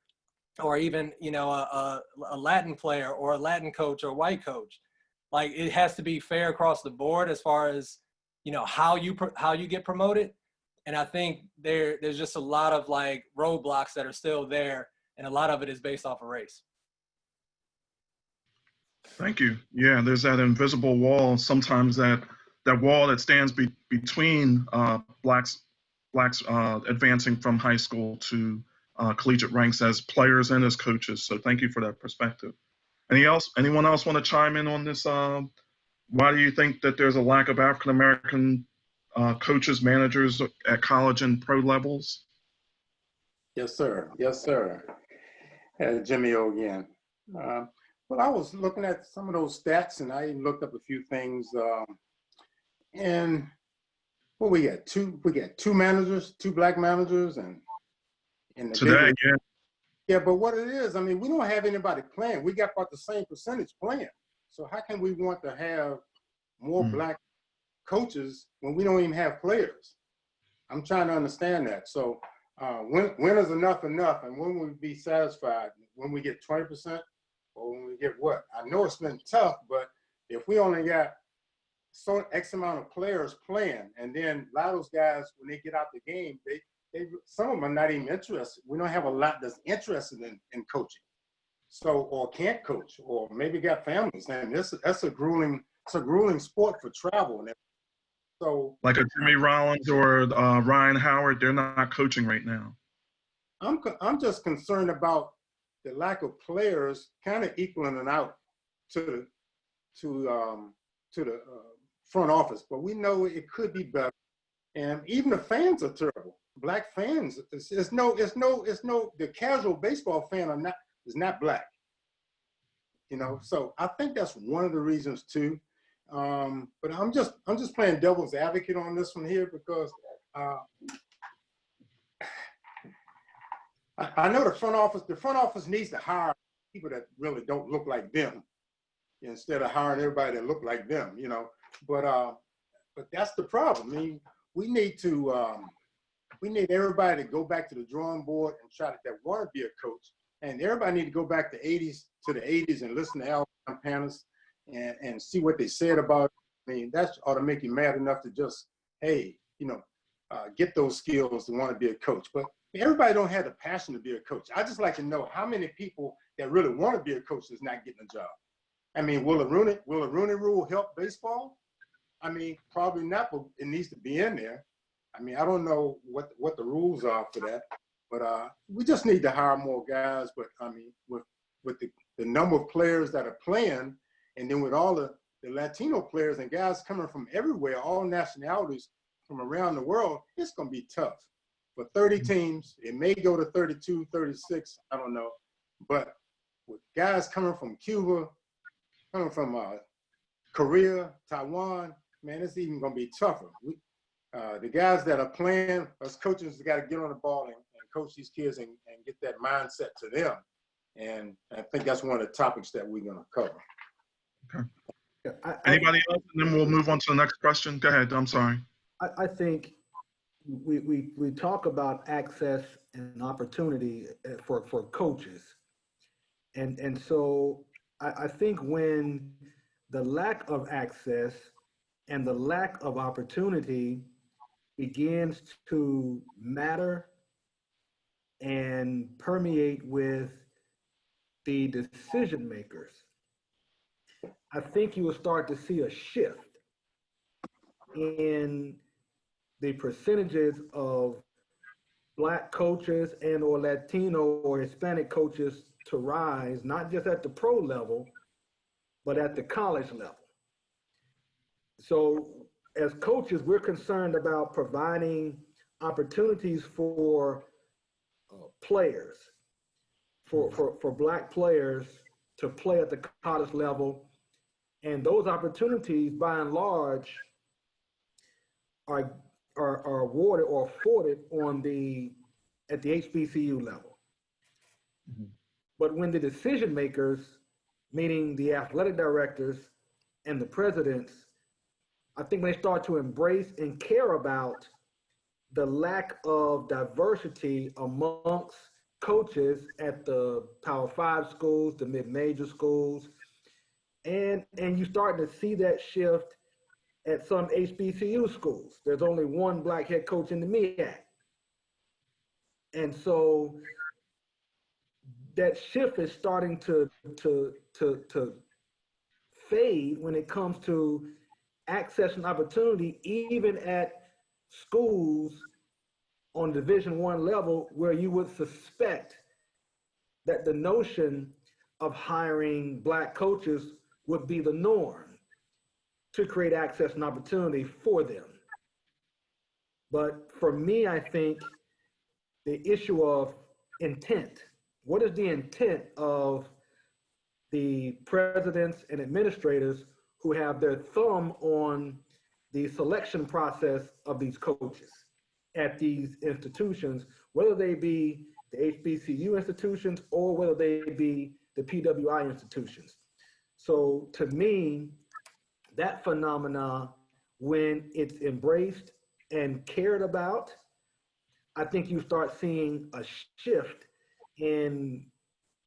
or even, you know, a Latin player, or a Latin coach, or a white coach? Like it has to be fair across the board as far as, you know, how you get promoted. And I think there's just a lot of like roadblocks that are still there, and a lot of it is based off of race. Thank you. Yeah, there's that invisible wall. Sometimes that wall that stands between blacks advancing from high school to collegiate ranks as players and as coaches. So thank you for that perspective. Anyone else want to chime in on this? Why do you think that there's a lack of African American coaches, managers at college and pro levels? Yes, sir. Yes, sir. Jimmy O again. Well, I was looking at some of those stats, and I even looked up a few things. And what we got two managers, two black managers, and in the Today, yeah. Yeah, but what it is, I mean, we don't have anybody playing. We got about the same percentage playing. So how can we want to have more black coaches when we don't even have players? I'm trying to understand that. So when is enough, and when will we be satisfied? When we get 20%, or when we get what? I know it's been tough, but if we only got so X amount of players playing, and then a lot of those guys, when they get out the game, some of them are not even interested. We don't have a lot that's interested in coaching, so, or can't coach, or maybe got families. And that's a grueling sport for travel. And so, like a Jimmy Rollins or Ryan Howard, they're not coaching right now. I'm just concerned about the lack of players kind of equaling it out to the front office. But we know it could be better, and even the fans are terrible. Black fans, the casual baseball fan is not black, you know. So I think that's one of the reasons too. But I'm just playing devil's advocate on this one here, because I know the front office needs to hire people that really don't look like them instead of hiring everybody that look like them, you know. But that's the problem. I mean, we need everybody to go back to the drawing board and try that want to be a coach. And everybody need to go back to the 80s and listen to Alabama Panelist and see what they said about it. I mean, that ought to make you mad enough to just, hey, you know, get those skills to want to be a coach. But everybody don't have the passion to be a coach. I just like to know how many people that really want to be a coach is not getting a job. I mean, will a Rooney rule help baseball? I mean, probably not, but it needs to be in there. I mean, I don't know what the rules are for that, but we just need to hire more guys. But I mean, with the number of players that are playing, and then with all the Latino players and guys coming from everywhere, all nationalities from around the world, it's going to be tough. For 30 teams, it may go to 32, 36, I don't know. But with guys coming from Cuba, coming from Korea, Taiwan, man, it's even going to be tougher. The guys that are playing, us coaches got to get on the ball and coach these kids and get that mindset to them. And I think that's one of the topics that we're going to cover. Okay. Anybody else? And then we'll move on to the next question. Go ahead. I'm sorry. I think we talk about access and opportunity for coaches. And so I think when the lack of access and the lack of opportunity begins to matter and permeate with the decision makers, I think you will start to see a shift in the percentages of Black coaches and or Latino or Hispanic coaches to rise, not just at the pro level, but at the college level. So as coaches, we're concerned about providing opportunities for players, for Black players to play at the college level. And those opportunities, by and large, are awarded or afforded at the HBCU level. Mm-hmm. But when the decision makers, meaning the athletic directors and the presidents, I think when they start to embrace and care about the lack of diversity amongst coaches at the Power 5 schools, the mid-major schools, and you start to see that shift at some HBCU schools. There's only one Black head coach in the MEAC. And so that shift is starting to fade when it comes to access and opportunity, even at schools on Division I level, where you would suspect that the notion of hiring Black coaches would be the norm to create access and opportunity for them. But for me, I think the issue of intent, what is the intent of the presidents and administrators who have their thumb on the selection process of these coaches at these institutions, whether they be the HBCU institutions or whether they be the PWI institutions. So to me, that phenomena, when it's embraced and cared about, I think you start seeing a shift in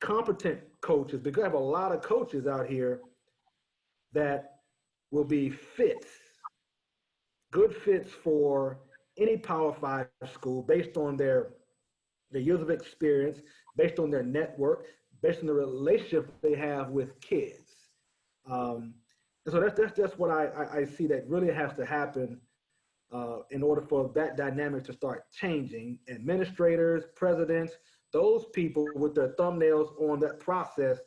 competent coaches, because I have a lot of coaches out here that will be fits, good fits for any Power 5 school based on their years of experience, based on their network, based on the relationship they have with kids. So that's just what I see that really has to happen in order for that dynamic to start changing. Administrators, presidents, those people with their thumbnails on that process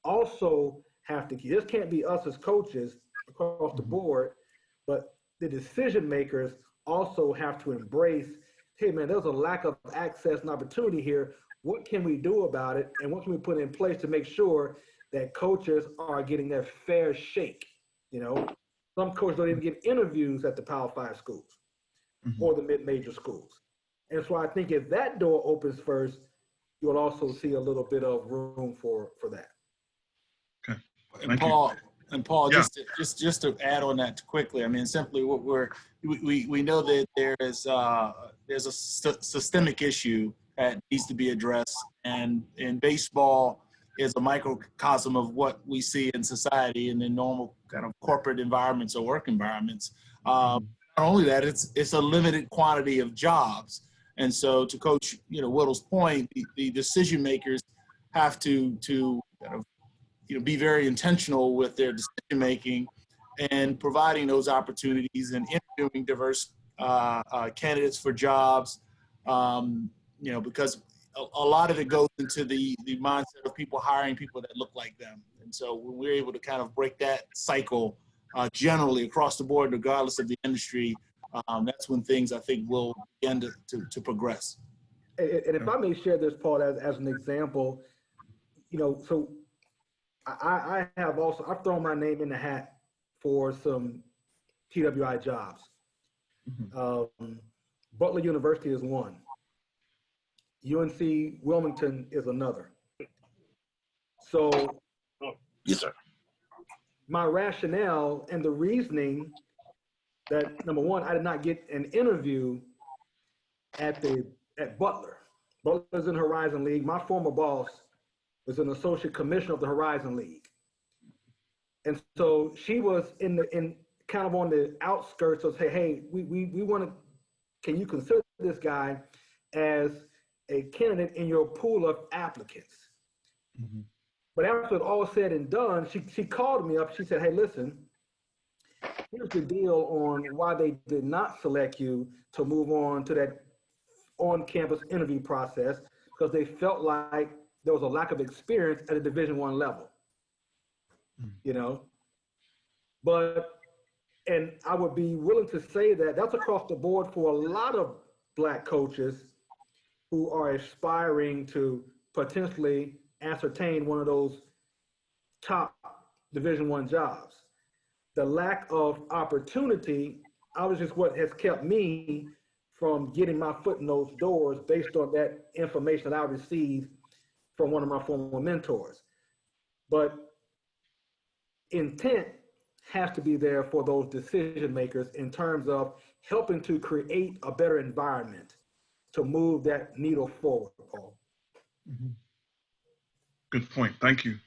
also have to, this can't be us as coaches across the board, but the decision makers also have to embrace, hey man, there's a lack of access and opportunity here. What can we do about it? And what can we put in place to make sure that coaches are getting their fair shake? You know, some coaches don't even get interviews at the Power 5 schools or the mid-major schools. And so I think if that door opens first, you'll also see a little bit of room for that. Okay. And Paul, yeah. just to add on that quickly, I mean, simply what we know that there's a systemic issue that needs to be addressed, and in baseball is a microcosm of what we see in society and in normal kind of corporate environments or work environments. Not only that, it's a limited quantity of jobs. And so to Coach, Whittle's point, the decision makers have to kind of, be very intentional with their decision making and providing those opportunities and interviewing diverse candidates for jobs, because a lot of it goes into the mindset of people hiring people that look like them. And so when we're able to kind of break that cycle generally across the board, regardless of the industry, that's when things I think will begin to progress. And if I may share this, Paul, as an example, so I have also, I've thrown my name in the hat for some TWI jobs. Butler University is one. UNC Wilmington is another. So, yes, sir. My rationale and the reasoning that, number one, I did not get an interview at Butler. Butler's in Horizon League. My former boss was an associate commissioner of the Horizon League. And so she was in kind of on the outskirts of, hey, we want to, can you consider this guy as a candidate in your pool of applicants? But after it all said and done, she called me up. She said, hey, listen, here's the deal on why they did not select you to move on to that on-campus interview process, because they felt like there was a lack of experience at a Division I level, But, and I would be willing to say that that's across the board for a lot of Black coaches who are aspiring to potentially ascertain one of those top Division I jobs. The lack of opportunity, obviously, is what has kept me from getting my foot in those doors based on that information that I received from one of my former mentors. But intent has to be there for those decision makers in terms of helping to create a better environment to move that needle forward, Paul. Good point. Thank you.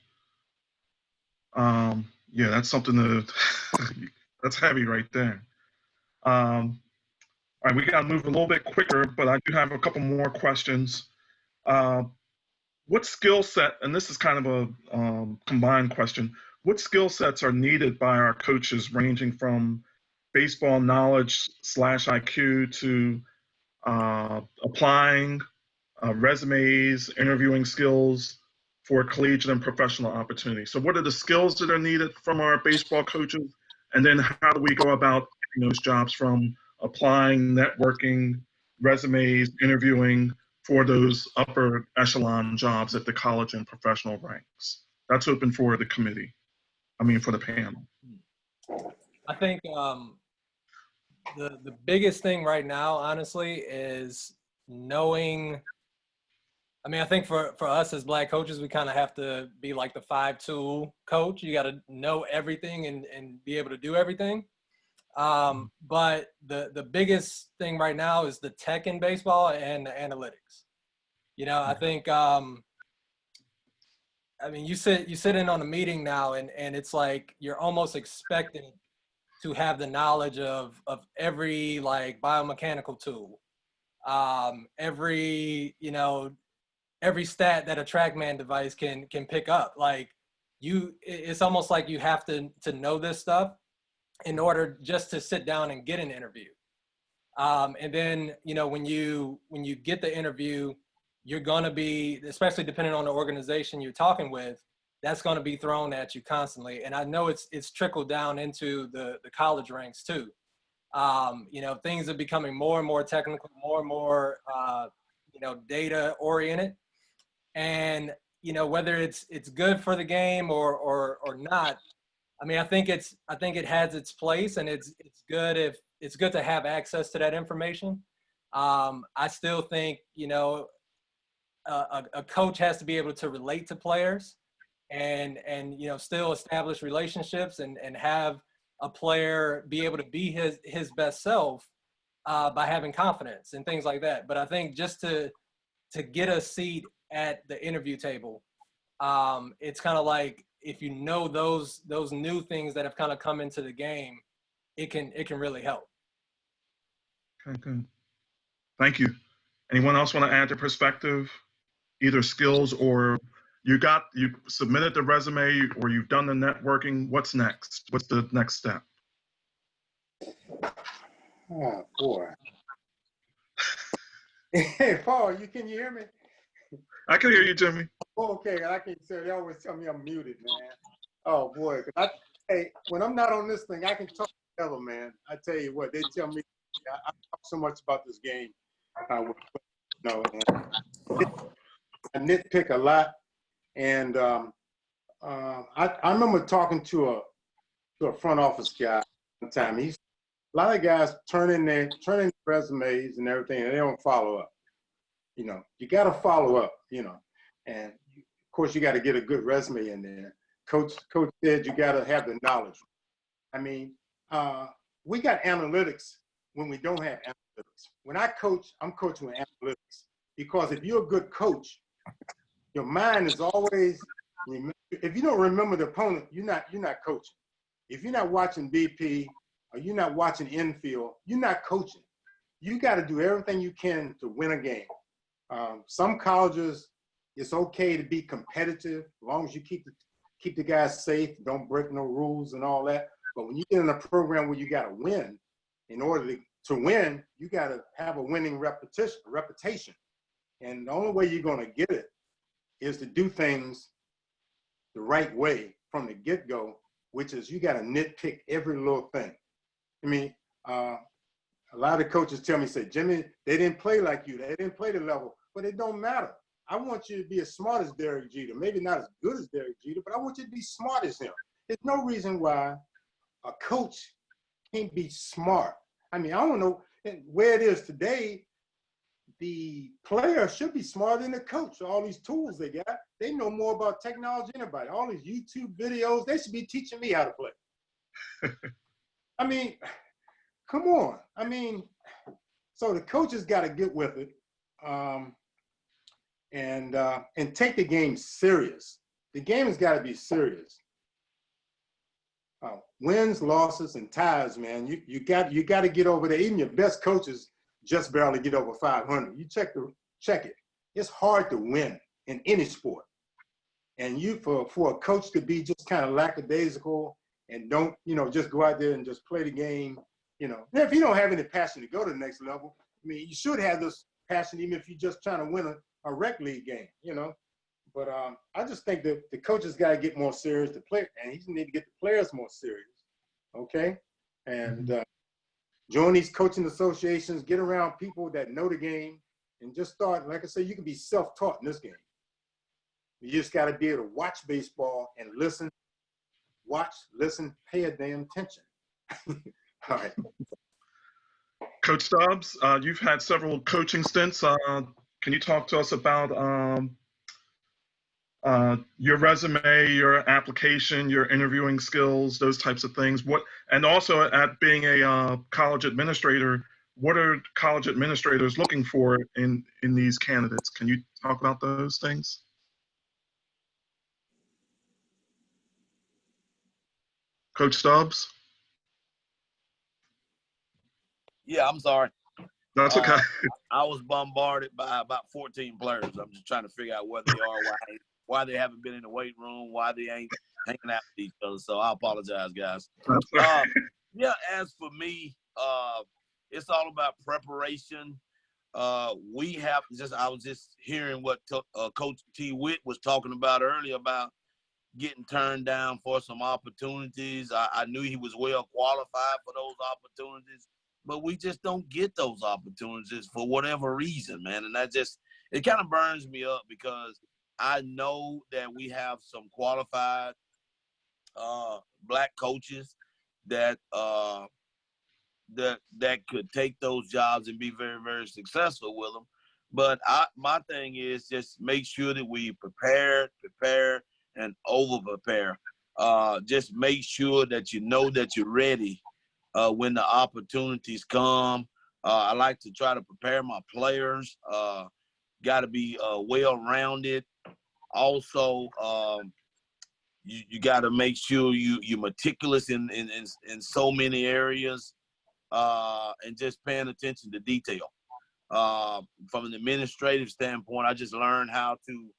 Yeah, that's something that that's heavy right there. All right, we got to move a little bit quicker, but I do have a couple more questions. What skill set, and this is kind of a combined question, what skill sets are needed by our coaches ranging from baseball knowledge / IQ to applying resumes, interviewing skills for collegiate and professional opportunities? So what are the skills that are needed from our baseball coaches? And then how do we go about getting those jobs from applying, networking, resumes, interviewing for those upper echelon jobs at the college and professional ranks? That's open for the committee. For the panel. I think the biggest thing right now, honestly, is knowing. I think for us as Black coaches, we kind of have to be like the 5-tool coach. You got to know everything and be able to do everything. But the biggest thing right now is the tech in baseball and the analytics. I think, you sit in on a meeting now and it's like you're almost expected to have the knowledge of every like biomechanical tool, every stat that a TrackMan device can pick up. Like it's almost like you have to know this stuff in order just to sit down and get an interview. And then, when you get the interview, you're going to be, especially depending on the organization you're talking with, that's going to be thrown at you constantly. And I know it's trickled down into the college ranks too. Things are becoming more and more technical, more and more, data oriented. And, whether it's good for the game or not, I think it has its place, and it's good to have access to that information. I still think, a coach has to be able to relate to players and still establish relationships and have a player be able to be his best self by having confidence and things like that. But I think just to get a seat at the interview table, it's kind of like, if you know those new things that have kind of come into the game, it can really help. Okay, good. Thank you. Anyone else want to add their perspective, either skills or you submitted the resume or you've done the networking? What's next? What's the next step? Oh, boy. Hey, Paul, can you hear me? I can hear you, Jimmy. Okay, I can say they always tell me I'm muted, man. Oh boy, hey, when I'm not on this thing, I can talk forever, man. I tell you what, they tell me I talk so much about this game. I nitpick a lot, and I remember talking to a front office guy one time. A lot of guys turn in their resumes and everything, and they don't follow up. You know, you got to follow up. You know, and of course you got to get a good resume in there. Coach said you got to have the knowledge. I mean, we got analytics when we don't have analytics. When I coach, I'm coaching with analytics because if you're a good coach, your mind is always. If you don't remember the opponent, you're not coaching. If you're not watching BP or you're not watching infield, you're not coaching. You got to do everything you can to win a game. Some colleges, it's okay to be competitive as long as you keep the guys safe, don't break no rules and all that. But when you get in a program where you got to win, in order to win, you got to have a winning reputation. And the only way you're going to get it is to do things the right way from the get-go, which is you got to nitpick every little thing. I mean, a lot of coaches tell me, say, Jimmy, they didn't play like you. They didn't play the level, but it don't matter. I want you to be as smart as Derek Jeter. Maybe not as good as Derek Jeter, but I want you to be smart as him. There's no reason why a coach can't be smart. I mean, I don't know where it is today. The player should be smarter than the coach. All these tools they got, they know more about technology than anybody. All these YouTube videos, they should be teaching me how to play. I mean, come on. I mean, so the coaches got to get with it. And take the game serious. The game has got to be serious. Wins, losses, and ties, man. You got to get over there. Even your best coaches just barely get over 500. You check it. It's hard to win in any sport. And for a coach to be just kind of lackadaisical and don't, just go out there and just play the game, if you don't have any passion to go to the next level, I mean, you should have this passion even if you're just trying to win a rec league game, But I just think that the coaches got to get more serious. And he need to get the players more serious, okay? And join these coaching associations, get around people that know the game, and just start. Like I said, you can be self-taught in this game. You just got to be able to watch baseball and listen, pay a damn attention. All right. Coach Stubbs, you've had several coaching stints. Can you talk to us about your resume, your application, your interviewing skills, those types of things? And also at being a college administrator, what are college administrators looking for in these candidates? Can you talk about those things? Coach Stubbs? Yeah, I'm sorry. That's okay. I was bombarded by about 14 players. I'm just trying to figure out where they are, why they haven't been in the weight room, why they ain't hanging out with each other. So I apologize, guys. Yeah, as for me, it's all about preparation. I was just hearing what Coach T. Witt was talking about earlier about getting turned down for some opportunities. I knew he was well qualified for those opportunities, but we just don't get those opportunities for whatever reason, man. And it kind of burns me up because I know that we have some qualified black coaches that could take those jobs and be very, very successful with them. But my thing is just make sure that we prepare, and over-prepare. Just make sure that you know that you're ready when the opportunities come. I like to try to prepare my players. Got to be well-rounded. Also, you got to make sure you're meticulous in so many areas, and just paying attention to detail. From an administrative standpoint, I just learned how to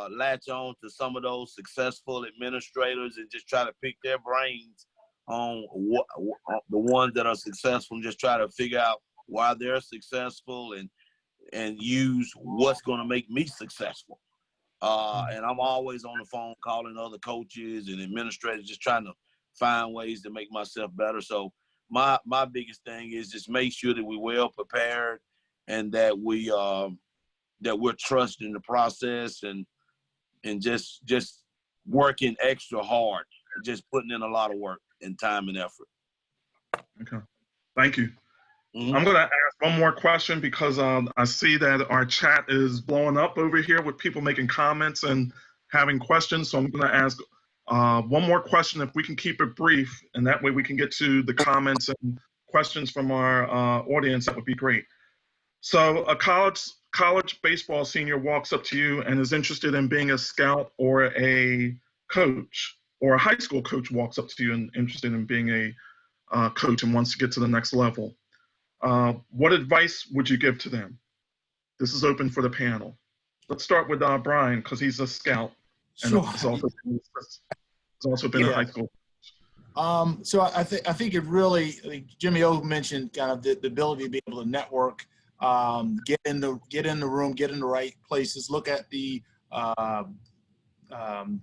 latch on to some of those successful administrators and just try to pick their brains on the ones that are successful, and just try to figure out why they're successful and use what's going to make me successful. And I'm always on the phone calling other coaches and administrators, just trying to find ways to make myself better. So my biggest thing is just make sure that we're well prepared and that we're trusting the process and just working extra hard, just putting in a lot of work and time and effort. Okay, thank you. Mm-hmm. I'm going to ask one more question because I see that our chat is blowing up over here with people making comments and having questions. So I'm going to ask one more question, if we can keep it brief, and that way we can get to the comments and questions from our audience. That would be great. So a college baseball senior walks up to you and is interested in being a scout or a coach, or a high school coach walks up to you and interested in being a coach and wants to get to the next level. What advice would you give to them? This is open for the panel. Let's start with Brian, because he's a scout and Sure. has also been in high school. So I think it really, Jimmy O mentioned kind of the ability to be able to network, get in the room, get in the right places, look at the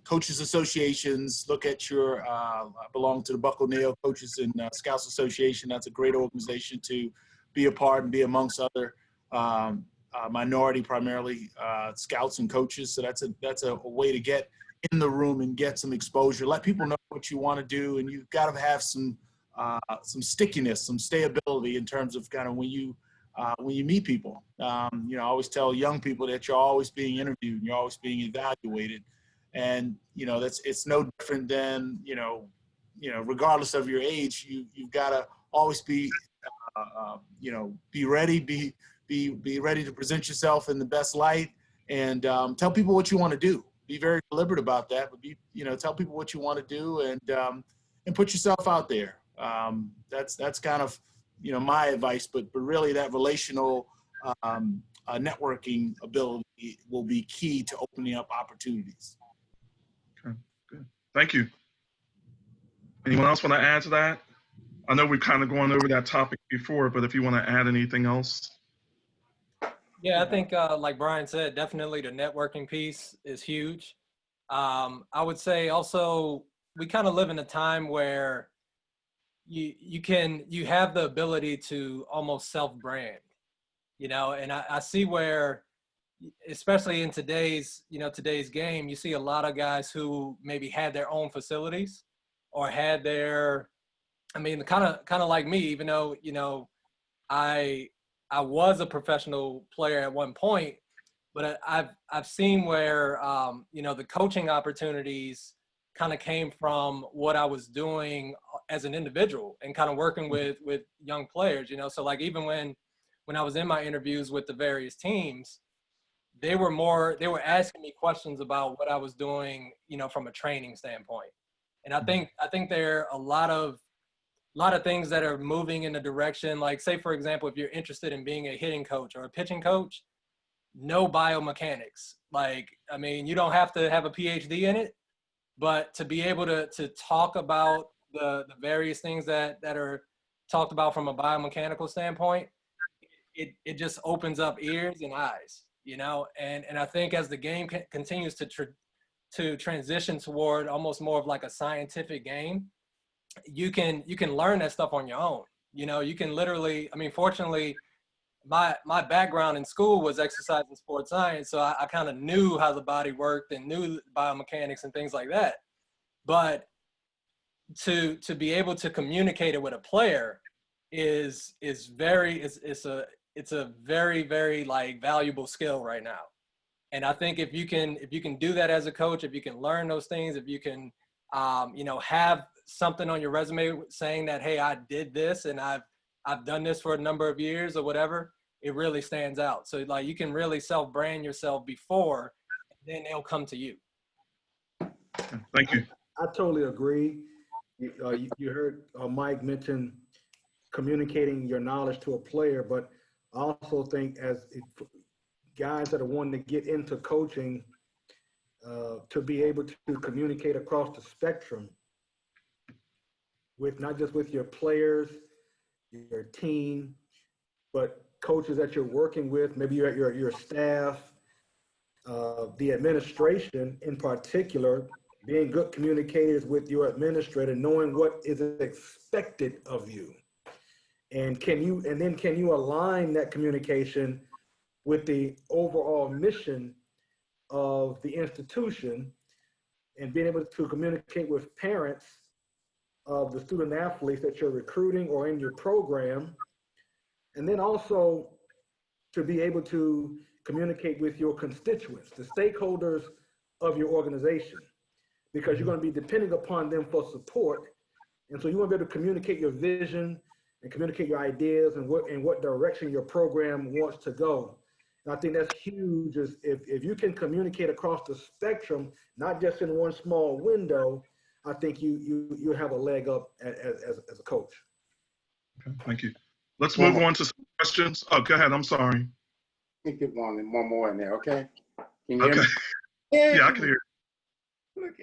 coaches associations, look at your, I belong to the Buck O'Neill Coaches and Scouts Association. That's a great organization to be a part and be amongst other minority, primarily scouts and coaches. So that's a way to get in the room and get some exposure. Let people know what you want to do, and you've got to have some stickiness, some stayability in terms of kind of when you meet people. I always tell young people that you're always being interviewed, and you're always being evaluated, and it's no different than regardless of your age, you've got to always be be ready, be ready to present yourself in the best light, and tell people what you want to do. Be very deliberate about that, but tell people what you want to do, and put yourself out there. That's kind of my advice, but really that relational networking ability will be key to opening up opportunities. Okay, good. Thank you. Anyone else want to add to that? I know we've kind of gone over that topic before, but if you want to add anything else. Yeah, I think like Brian said, definitely the networking piece is huge. I would say also we kind of live in a time where you have the ability to almost self-brand, and I see where, especially in today's game, you see a lot of guys who maybe had their own facilities or had their, kind of like me, even though, I was a professional player at one point, but I've seen where, the coaching opportunities kind of came from what I was doing as an individual and kind of working with young players, so like even when I was in my interviews with the various teams, they were asking me questions about what I was doing, from a training standpoint. And I think there are a lot of things that are moving in the direction, like say, for example, if you're interested in being a hitting coach or a pitching coach, no biomechanics. You don't have to have a PhD in it, but to be able to talk about the various things that are talked about from a biomechanical standpoint, it just opens up ears and eyes, and I think as the game continues to transition toward almost more of like a scientific game, you can learn that stuff on your own. You can literally, fortunately, my background in school was exercise and sports science, so I kind of knew how the body worked and knew biomechanics and things like that. But to be able to communicate it with a player is a very, very like valuable skill right now. And I think if you can do that as a coach, if you can learn those things, if you can have something on your resume saying that, hey, I did this and I've done this for a number of years or whatever, it really stands out. So like you can really self-brand yourself before, and then they'll come to you. Thank you. I totally agree. You heard Mike mention communicating your knowledge to a player, but I also think guys that are wanting to get into coaching, to be able to communicate across the spectrum with not just with your players, your team, but coaches that you're working with, maybe your staff, the administration in particular, being good communicators with your administrator, knowing what is expected of you. And can you align that communication with the overall mission of the institution, and being able to communicate with parents of the student athletes that you're recruiting or in your program, and then also to be able to communicate with your constituents, the stakeholders of your organization, because you're going to be depending upon them for support. And so you want to be able to communicate your vision and communicate your ideas and what direction your program wants to go. And I think that's huge, is if you can communicate across the spectrum, not just in one small window, I think you have a leg up as a coach. Okay, thank you. Let's move on to some questions. Oh, go ahead. I'm sorry. Let me get one more in there, okay? Can you Okay. hear me? Yeah, I can hear you. Look,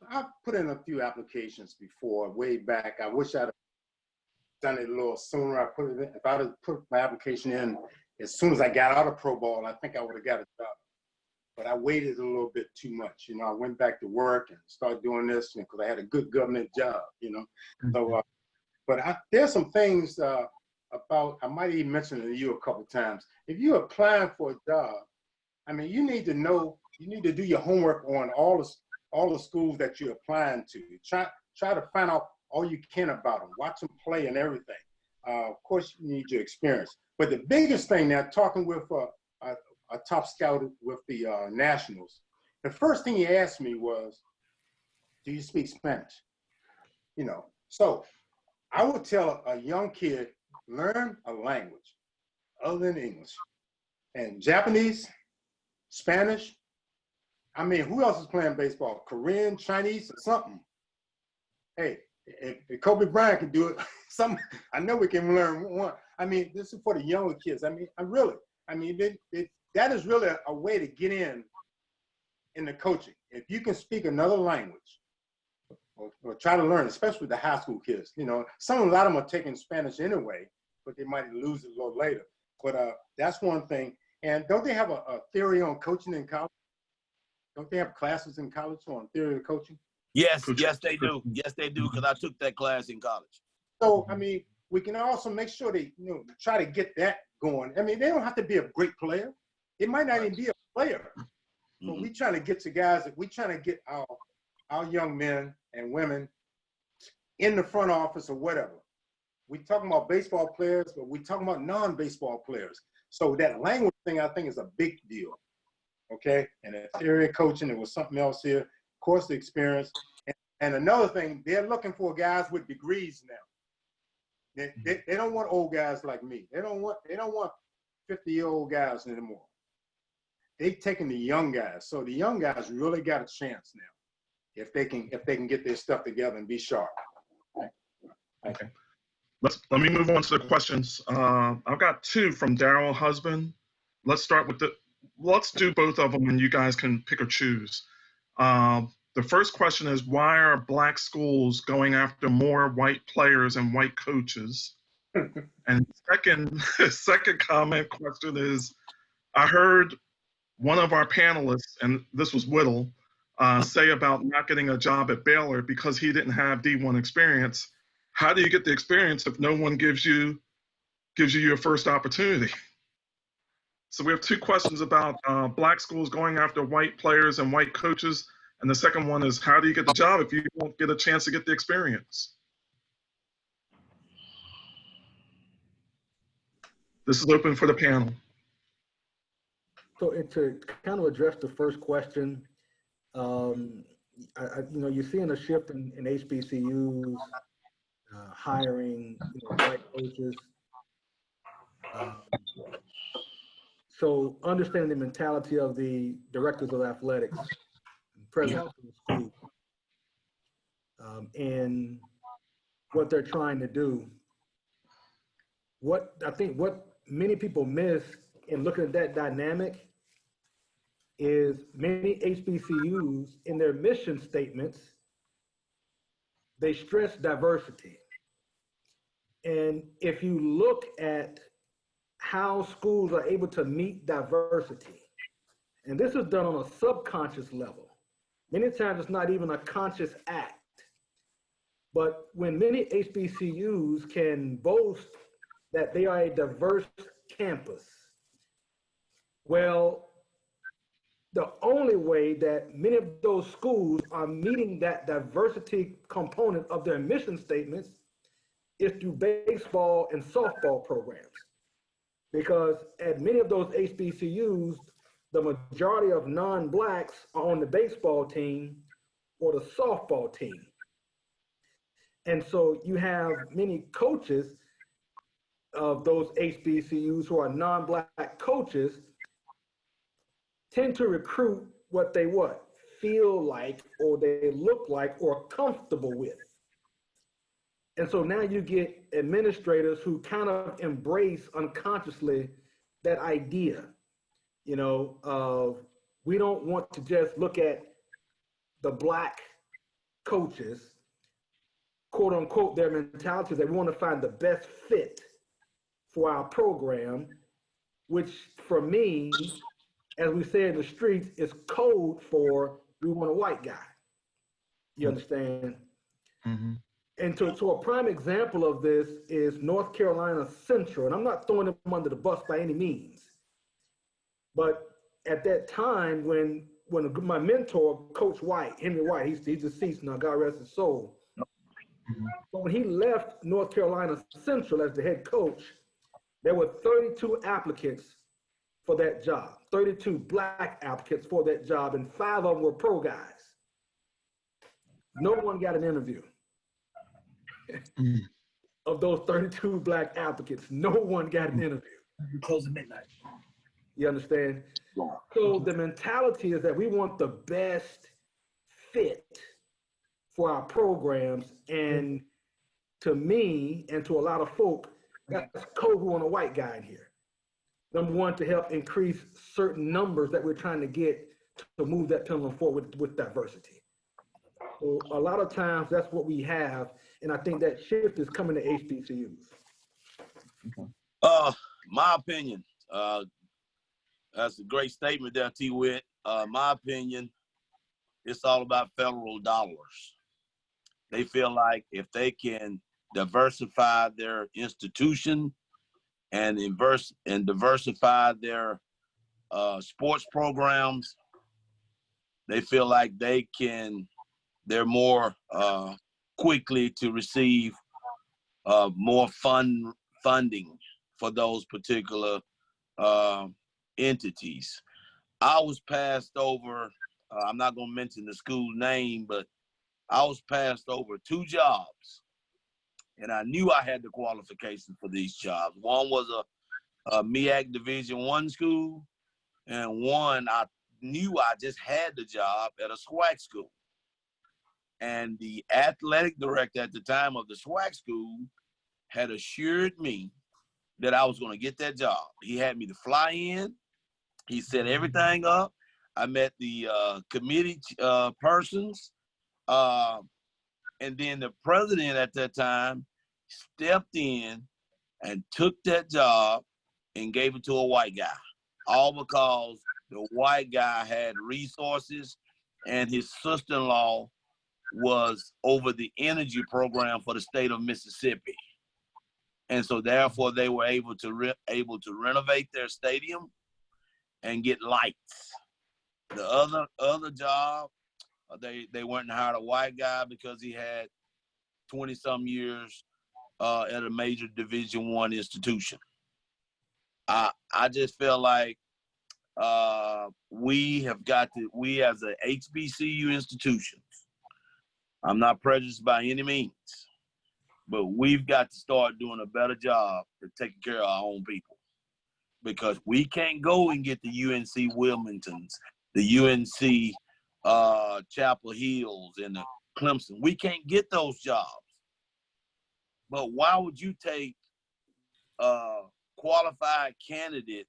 I've put in a few applications before, way back. I wish I'd done it a little sooner. If I'd have put my application in as soon as I got out of pro ball, I think I would have got a job. But I waited a little bit too much. You know, I went back to work and started doing this because I had a good government job, you know. So, but there's some things about, I might even mention it to you a couple times. If you're applying for a job, I mean, you need to do your homework on all the schools that you're applying to. Try to find out all you can about them. Watch them play and everything. Of course, you need your experience. But the biggest thing now, talking with a top scout with the Nationals, the first thing he asked me was, "Do you speak Spanish?" You know, so I would tell a young kid, learn a language other than English. And Japanese, Spanish, I mean, who else is playing baseball? Korean, Chinese, or something. Hey, if Kobe Bryant can do it, I know we can learn one. I mean, this is for the younger kids. I mean, that is really a way to get in the coaching. If you can speak another language or try to learn, especially the high school kids, you know, a lot of them are taking Spanish anyway, but they might lose it a little later. But that's one thing. And don't they have a theory on coaching in college? Don't they have classes in college on theory of coaching? Yes, they do. Yes, they do, because I took that class in college. So, I mean, we can also make sure they, try to get that going. I mean, they don't have to be a great player. It might not even be a player. But we trying to get to guys that we trying to get our young men and women in the front office or whatever. We talking about baseball players, but we talking about non-baseball players. So that language thing, I think, is a big deal. Okay, and the theory of coaching, there was something else here. Of course, the experience, and another thing, they're looking for guys with degrees now. They don't want old guys like me. They don't want 50-year-old guys anymore. They've taken the young guys, so the young guys really got a chance now if they can get their stuff together and be sharp. Okay. Let me move on to the questions. I've got two from Daryl Husband. Let's do both of them, and you guys can pick or choose. The first question is, why are black schools going after more white players and white coaches? And second question is, I heard one of our panelists, and this was Whittle, say about not getting a job at Baylor because he didn't have D1 experience. How do you get the experience if no one gives you your first opportunity? So we have two questions about black schools going after white players and white coaches. And the second one is, how do you get the job if you don't get a chance to get the experience? This is open for the panel. So to kind of address the first question, you're seeing a shift in HBCUs, hiring white coaches. So understanding the mentality of the directors of athletics, presidents of the school, and what they're trying to do. what many people miss in looking at that dynamic is many HBCUs in their mission statements, they stress diversity. And if you look at how schools are able to meet diversity, and this is done on a subconscious level, many times it's not even a conscious act. But when many HBCUs can boast that they are a diverse campus, well, the only way that many of those schools are meeting that diversity component of their mission statements is through baseball and softball programs. Because at many of those HBCUs, the majority of non-Blacks are on the baseball team or the softball team. And so you have many coaches of those HBCUs who are non-Black coaches tend to recruit what they feel like, or they look like, or are comfortable with. And so now you get administrators who kind of embrace unconsciously that idea, you know, of we don't want to just look at the Black coaches, quote unquote, their mentality is that we want to find the best fit for our program, which for me, as we say in the streets, is code for we want a white guy. You understand? Mm-hmm. And so a prime example of this is North Carolina Central, and I'm not throwing them under the bus by any means. But at that time, when my mentor, Coach White, Henry White, he's deceased now, God rest his soul. Mm-hmm. But when he left North Carolina Central as the head coach, there were 32 applicants for that job, 32 Black applicants for that job, and 5 of them were pro guys. No one got an interview. Of those 32 Black applicants, no one got an interview. We close at midnight. You understand? So the mentality is that we want the best fit for our programs, and to me and to a lot of folk, that's code we want a white guy in here. Number one, to help increase certain numbers that we're trying to get to move that pendulum forward with diversity. So a lot of times that's what we have, and I think that shift is coming to HBCUs. My opinion, that's a great statement there, T-Wit. My opinion, it's all about federal dollars. They feel like if they can diversify their institution and diversify their sports programs, they feel like they're more quickly to receive more funding for those particular entities. I was passed over, I'm not gonna mention the school name, but I was passed over 2 jobs, and I knew I had the qualifications for these jobs. One was a MEAC Division I school, and one I knew I just had the job at a SWAC school. And the athletic director at the time of the SWAC school had assured me that I was going to get that job. He had me to fly in. He set everything up. I met the committee persons. And then the president at that time stepped in and took that job and gave it to a white guy, all because the white guy had resources and his sister-in-law was over the energy program for the state of Mississippi. And so therefore they were able to renovate their stadium and get lights. The other job, they went and hired a white guy because he had 20-some years at a major Division I institution. I just feel like we as a HBCU institutions, I'm not prejudiced by any means, but we've got to start doing a better job of taking care of our own people, because we can't go and get the UNC Wilmingtons, the UNC Chapel Hills, and the Clemson. We can't get those jobs. But why would you take qualified candidate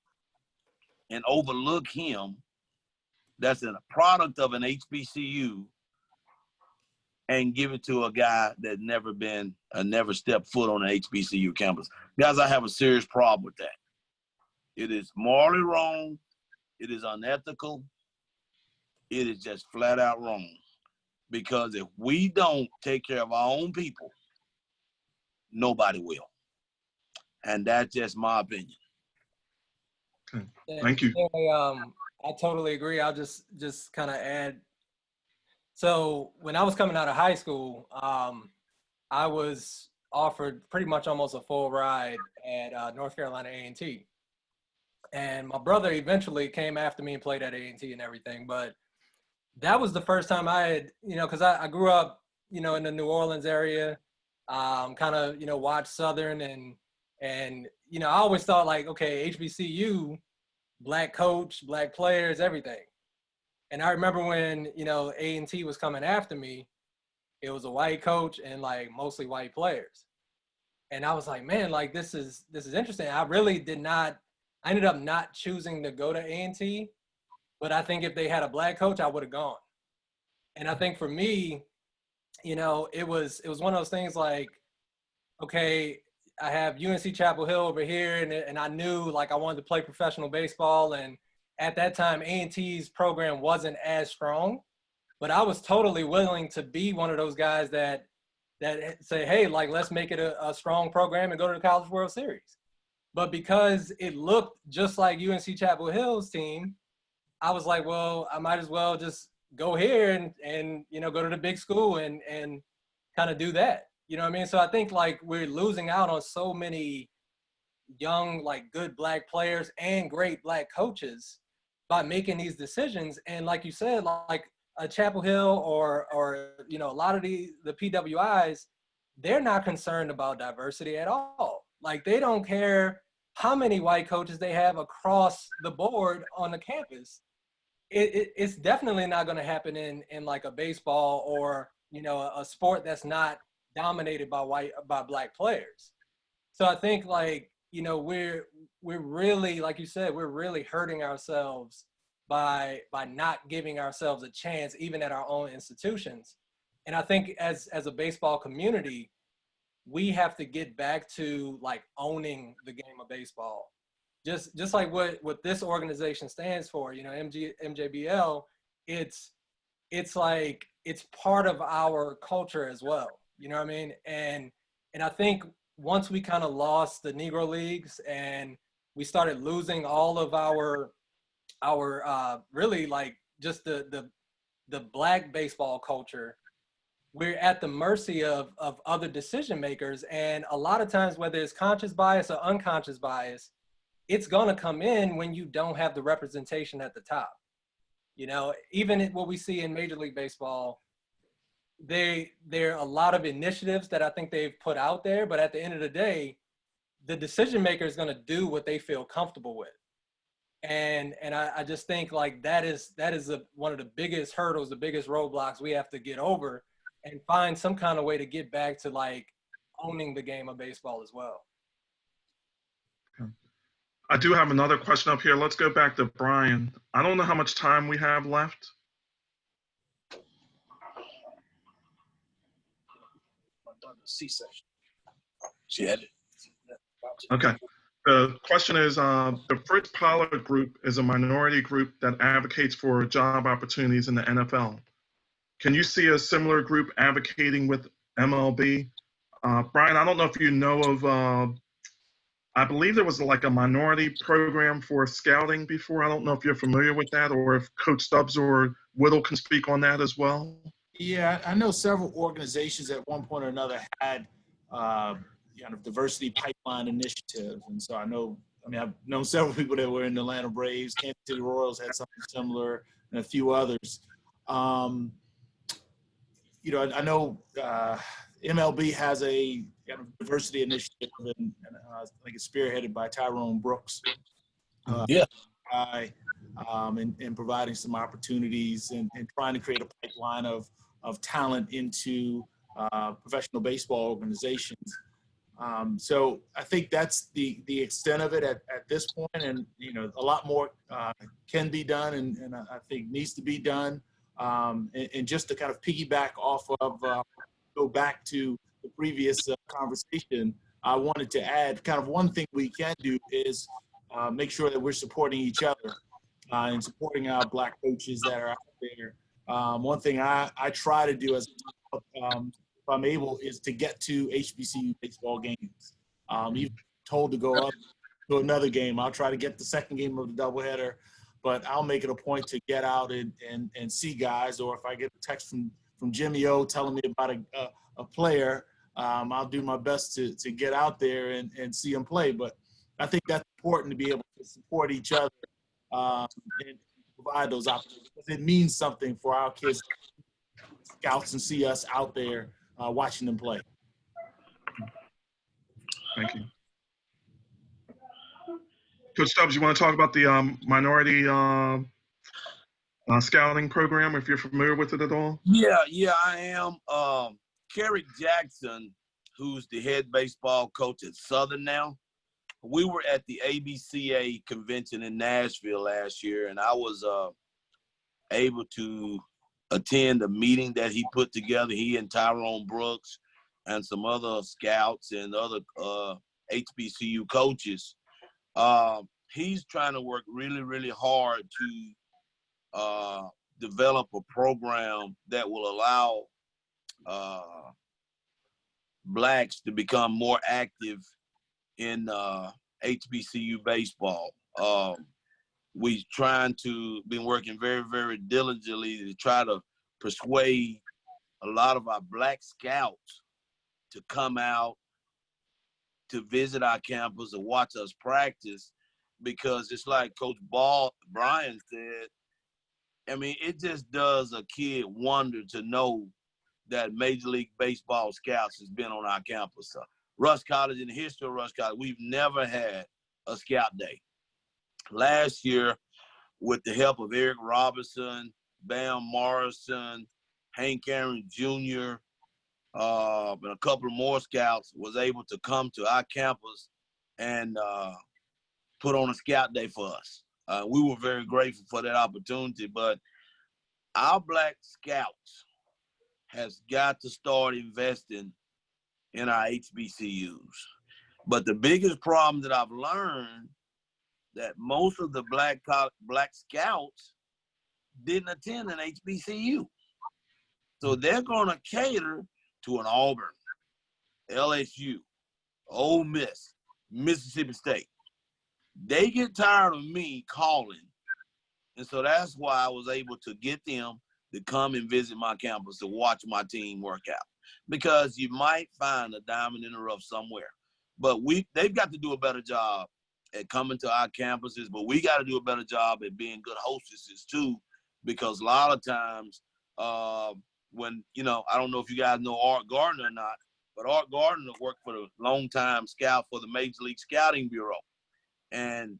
and overlook him that's a product of an HBCU and give it to a guy that never stepped foot on an HBCU campus. Guys, I have a serious problem with that. It is morally wrong. It is unethical. It is just flat out wrong. Because if we don't take care of our own people, nobody will. And that's just my opinion. Okay. Thank you. I totally agree. I'll just kind of add. So when I was coming out of high school, I was offered pretty much almost a full ride at North Carolina A&T. And my brother eventually came after me and played at A&T and everything. But that was the first time I had, because I grew up, in the New Orleans area, kind of, watched Southern and I always thought like, okay, HBCU, black coach, black players, everything. And I remember when, A&T was coming after me, it was a white coach and like mostly white players. And I was like, man, like this is interesting. I ended up not choosing to go to A&T, but I think if they had a black coach, I would have gone. And I think for me, it was one of those things like, okay, I have UNC Chapel Hill over here, and I knew like I wanted to play professional baseball. And at that time, A&T's program wasn't as strong, but I was totally willing to be one of those guys that say, hey, like let's make it a strong program and go to the College World Series. But because it looked just like UNC Chapel Hill's team, I was like, well, I might as well just go here and go to the big school and kind of do that. You know what I mean? So I think like we're losing out on so many young, like good black players and great black coaches by making these decisions. And like you said, like a Chapel Hill or a lot of the PWIs, they're not concerned about diversity at all. Like they don't care how many white coaches they have across the board on the campus. It's definitely not going to happen in like a baseball or, a sport that's not dominated by black players. So I think like, we're really, like you said, we're really hurting ourselves by not giving ourselves a chance, even at our own institutions. And I think as a baseball community, we have to get back to like owning the game of baseball. Just like what this organization stands for, MJBL, it's like, it's part of our culture as well. You know what I mean? And I think once we kind of lost the Negro Leagues and we started losing all of our really like just the black baseball culture, we're at the mercy of other decision makers. And a lot of times, whether it's conscious bias or unconscious bias, it's gonna come in when you don't have the representation at the top. Even what we see in Major League Baseball, there are a lot of initiatives that I think they've put out there, but at the end of the day, the decision maker is going to do what they feel comfortable with. And I just think like that is one of the biggest hurdles, the biggest roadblocks we have to get over and find some kind of way to get back to like owning the game of baseball as well. I do have another question up here. Let's go back to Brian. I don't know how much time we have left. C-section. She had it. Okay. The question is, the Fritz Pollard Group is a minority group that advocates for job opportunities in the NFL. Can you see a similar group advocating with MLB? Brian, I don't know if you know of, I believe there was like a minority program for scouting before. I don't know if you're familiar with that or if Coach Stubbs or Whittle can speak on that as well. Yeah, I know several organizations at one point or another had diversity pipeline initiatives. And so I've known several people that were in the Atlanta Braves. Kansas City Royals had something similar, and a few others. I know MLB has a diversity initiative, and I think it's spearheaded by Tyrone Brooks. And providing some opportunities and trying to create a pipeline of talent into professional baseball organizations. So I think that's the extent of it at this point, and a lot more can be done, and I think needs to be done. And just to kind of piggyback off of, go back to the previous conversation, I wanted to add kind of one thing we can do is make sure that we're supporting each other and supporting our Black coaches that are out there. One thing I try to do as if I'm able, is to get to HBCU baseball games. Even told to go up to another game. I'll try to get the second game of the doubleheader, but I'll make it a point to get out and see guys. Or if I get a text from Jimmy O telling me about a player, I'll do my best to get out there and see him play. But I think that's important to be able to support each other and provide those opportunities, because it means something for our kids, scouts, and see us out there watching them play. Thank you. Coach Stubbs, you want to talk about the minority scouting program, if you're familiar with it at all? Yeah, I am. Kerry Jackson, who's the head baseball coach at Southern now, we were at the ABCA convention in Nashville last year, and I was able to attend a meeting that he put together, he and Tyrone Brooks and some other scouts and other HBCU coaches. He's trying to work really, really hard to develop a program that will allow Blacks to become more active in HBCU baseball. We've been working very, very diligently to try to persuade a lot of our Black scouts to come out to visit our campus and watch us practice, because it's like Coach Brian said, I mean, it just does a kid wonder to know that Major League Baseball scouts has been on our campus. Rush College, in the history of Rush College, we've never had a scout day. Last year, with the help of Eric Robinson, Bam Morrison, Hank Aaron Jr., and a couple of more scouts, was able to come to our campus and put on a scout day for us. We were very grateful for that opportunity, but our Black scouts has got to start investing in our HBCUs. But the biggest problem that I've learned, that most of the Black scouts didn't attend an HBCU. So they're going to cater to an Auburn, LSU, Ole Miss, Mississippi State. They get tired of me calling. And so that's why I was able to get them to come and visit my campus to watch my team work out. Because you might find a diamond in the rough somewhere. But they've got to do a better job at coming to our campuses, but we got to do a better job at being good hostesses too, because a lot of times when, I don't know if you guys know Art Gardner or not, but Art Gardner worked for the long-time scout for the Major League Scouting Bureau. And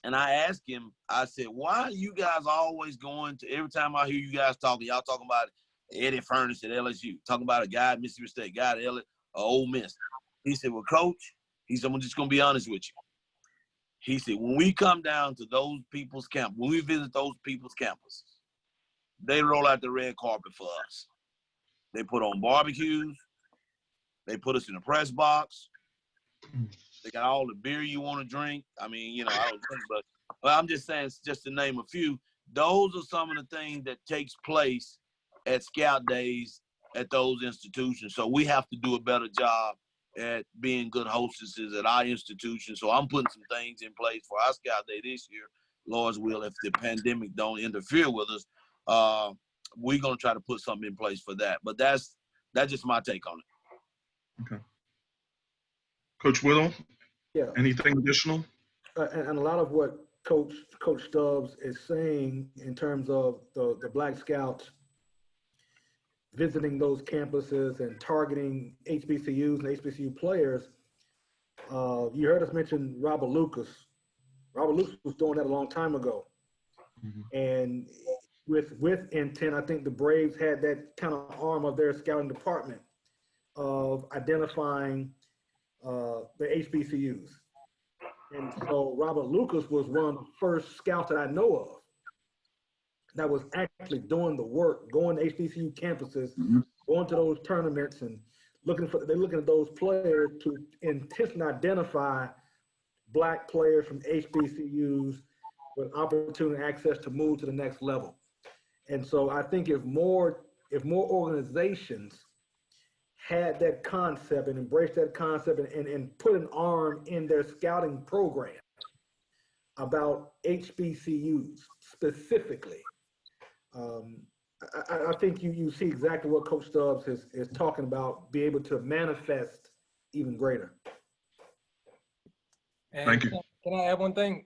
I asked him, I said, why are you guys always going to, every time I hear you guys talking, y'all talking about Eddie Furnace at LSU, talking about a guy at Mississippi State, guy at Ole Miss. He said, well, Coach, he said, I'm just going to be honest with you. He said, when we come down to those people's camp, when we visit those people's campuses, they roll out the red carpet for us. They put on barbecues. They put us in a press box. They got all the beer you want to drink. I mean, I don't drink, but I'm just saying, just to name a few, those are some of the things that takes place at scout days at those institutions. So we have to do a better job at being good hostesses at our institution. So I'm putting some things in place for our scout day this year, Lord's will, if the pandemic don't interfere with us. We're going to try to put something in place for that. But that's just my take on it. Okay. Coach Whittle, Yeah. anything additional? And a lot of what Coach Stubbs is saying in terms of the Black Scouts visiting those campuses and targeting HBCUs and HBCU players, you heard us mention Robert Lucas. Robert Lucas was doing that a long time ago. Mm-hmm. And with intent, I think the Braves had that kind of arm of their scouting department of identifying the HBCUs. And so Robert Lucas was one of the first scouts that I know of that was actually doing the work, going to HBCU campuses, going to those tournaments and they're looking at those players to intentionally identify Black players from HBCUs with opportunity and access to move to the next level. And so I think if more organizations had that concept and embraced that concept and put an arm in their scouting program about HBCUs specifically, I think you see exactly what Coach Stubbs is talking about, be able to manifest even greater. And Thank you. Can I add one thing?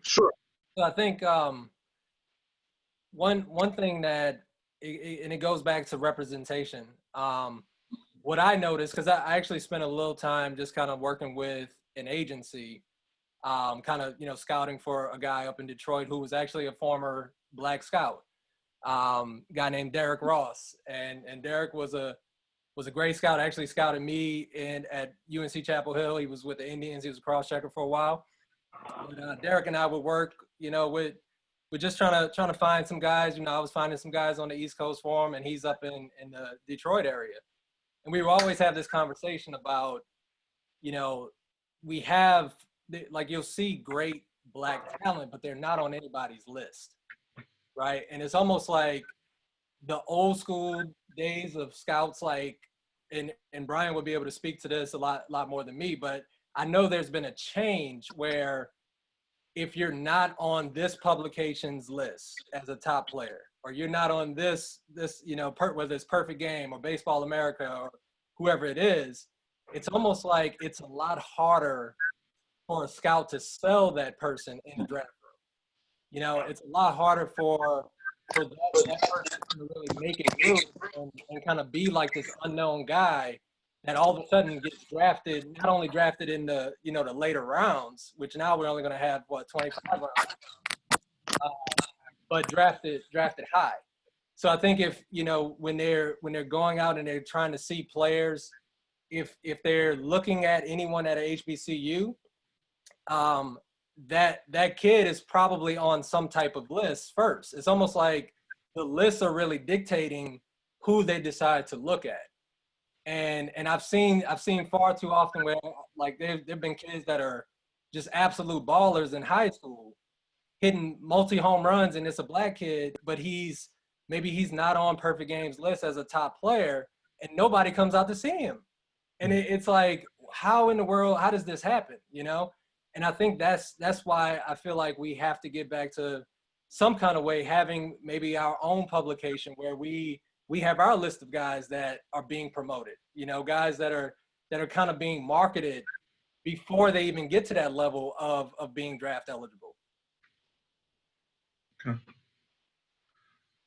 Sure. So I think one thing that, and it goes back to representation. What I noticed, because I actually spent a little time just kind of working with an agency, kind of, scouting for a guy up in Detroit who was actually a former Black scout, guy named Derek Ross. And Derek was a great scout, actually scouted me at UNC Chapel Hill. He was with the Indians. He was a cross-checker for a while. But, Derek and I would work, with just trying to find some guys. I was finding some guys on the East Coast for him, and he's up in the Detroit area. And we would always have this conversation about, we have, like, you'll see great Black talent, but they're not on anybody's list, right? And it's almost like the old school days of scouts, like, and Brian would be able to speak to this a lot more than me, but I know there's been a change where if you're not on this publication's list as a top player, or you're not on this whether it's Perfect Game or Baseball America or whoever it is, it's almost like it's a lot harder for a scout to sell that person in the draft room. It's a lot harder for that person to really make it through and kind of be like this unknown guy that all of a sudden gets drafted, not only drafted in the, the later rounds, which now we're only going to have, 25 rounds, but drafted high. So I think if, when they're going out and they're trying to see players, if they're looking at anyone at a HBCU, that kid is probably on some type of list first. It's almost like the lists are really dictating who they decide to look at. And I've seen far too often where, like, there've been kids that are just absolute ballers in high school, hitting multi-home runs, and it's a Black kid, but maybe he's not on Perfect Game's list as a top player, and nobody comes out to see him. And it's like, how in the world, how does this happen, And I think that's why I feel like we have to get back to some kind of way having maybe our own publication where we have our list of guys that are being promoted, guys that are kind of being marketed before they even get to that level of being draft eligible. Okay.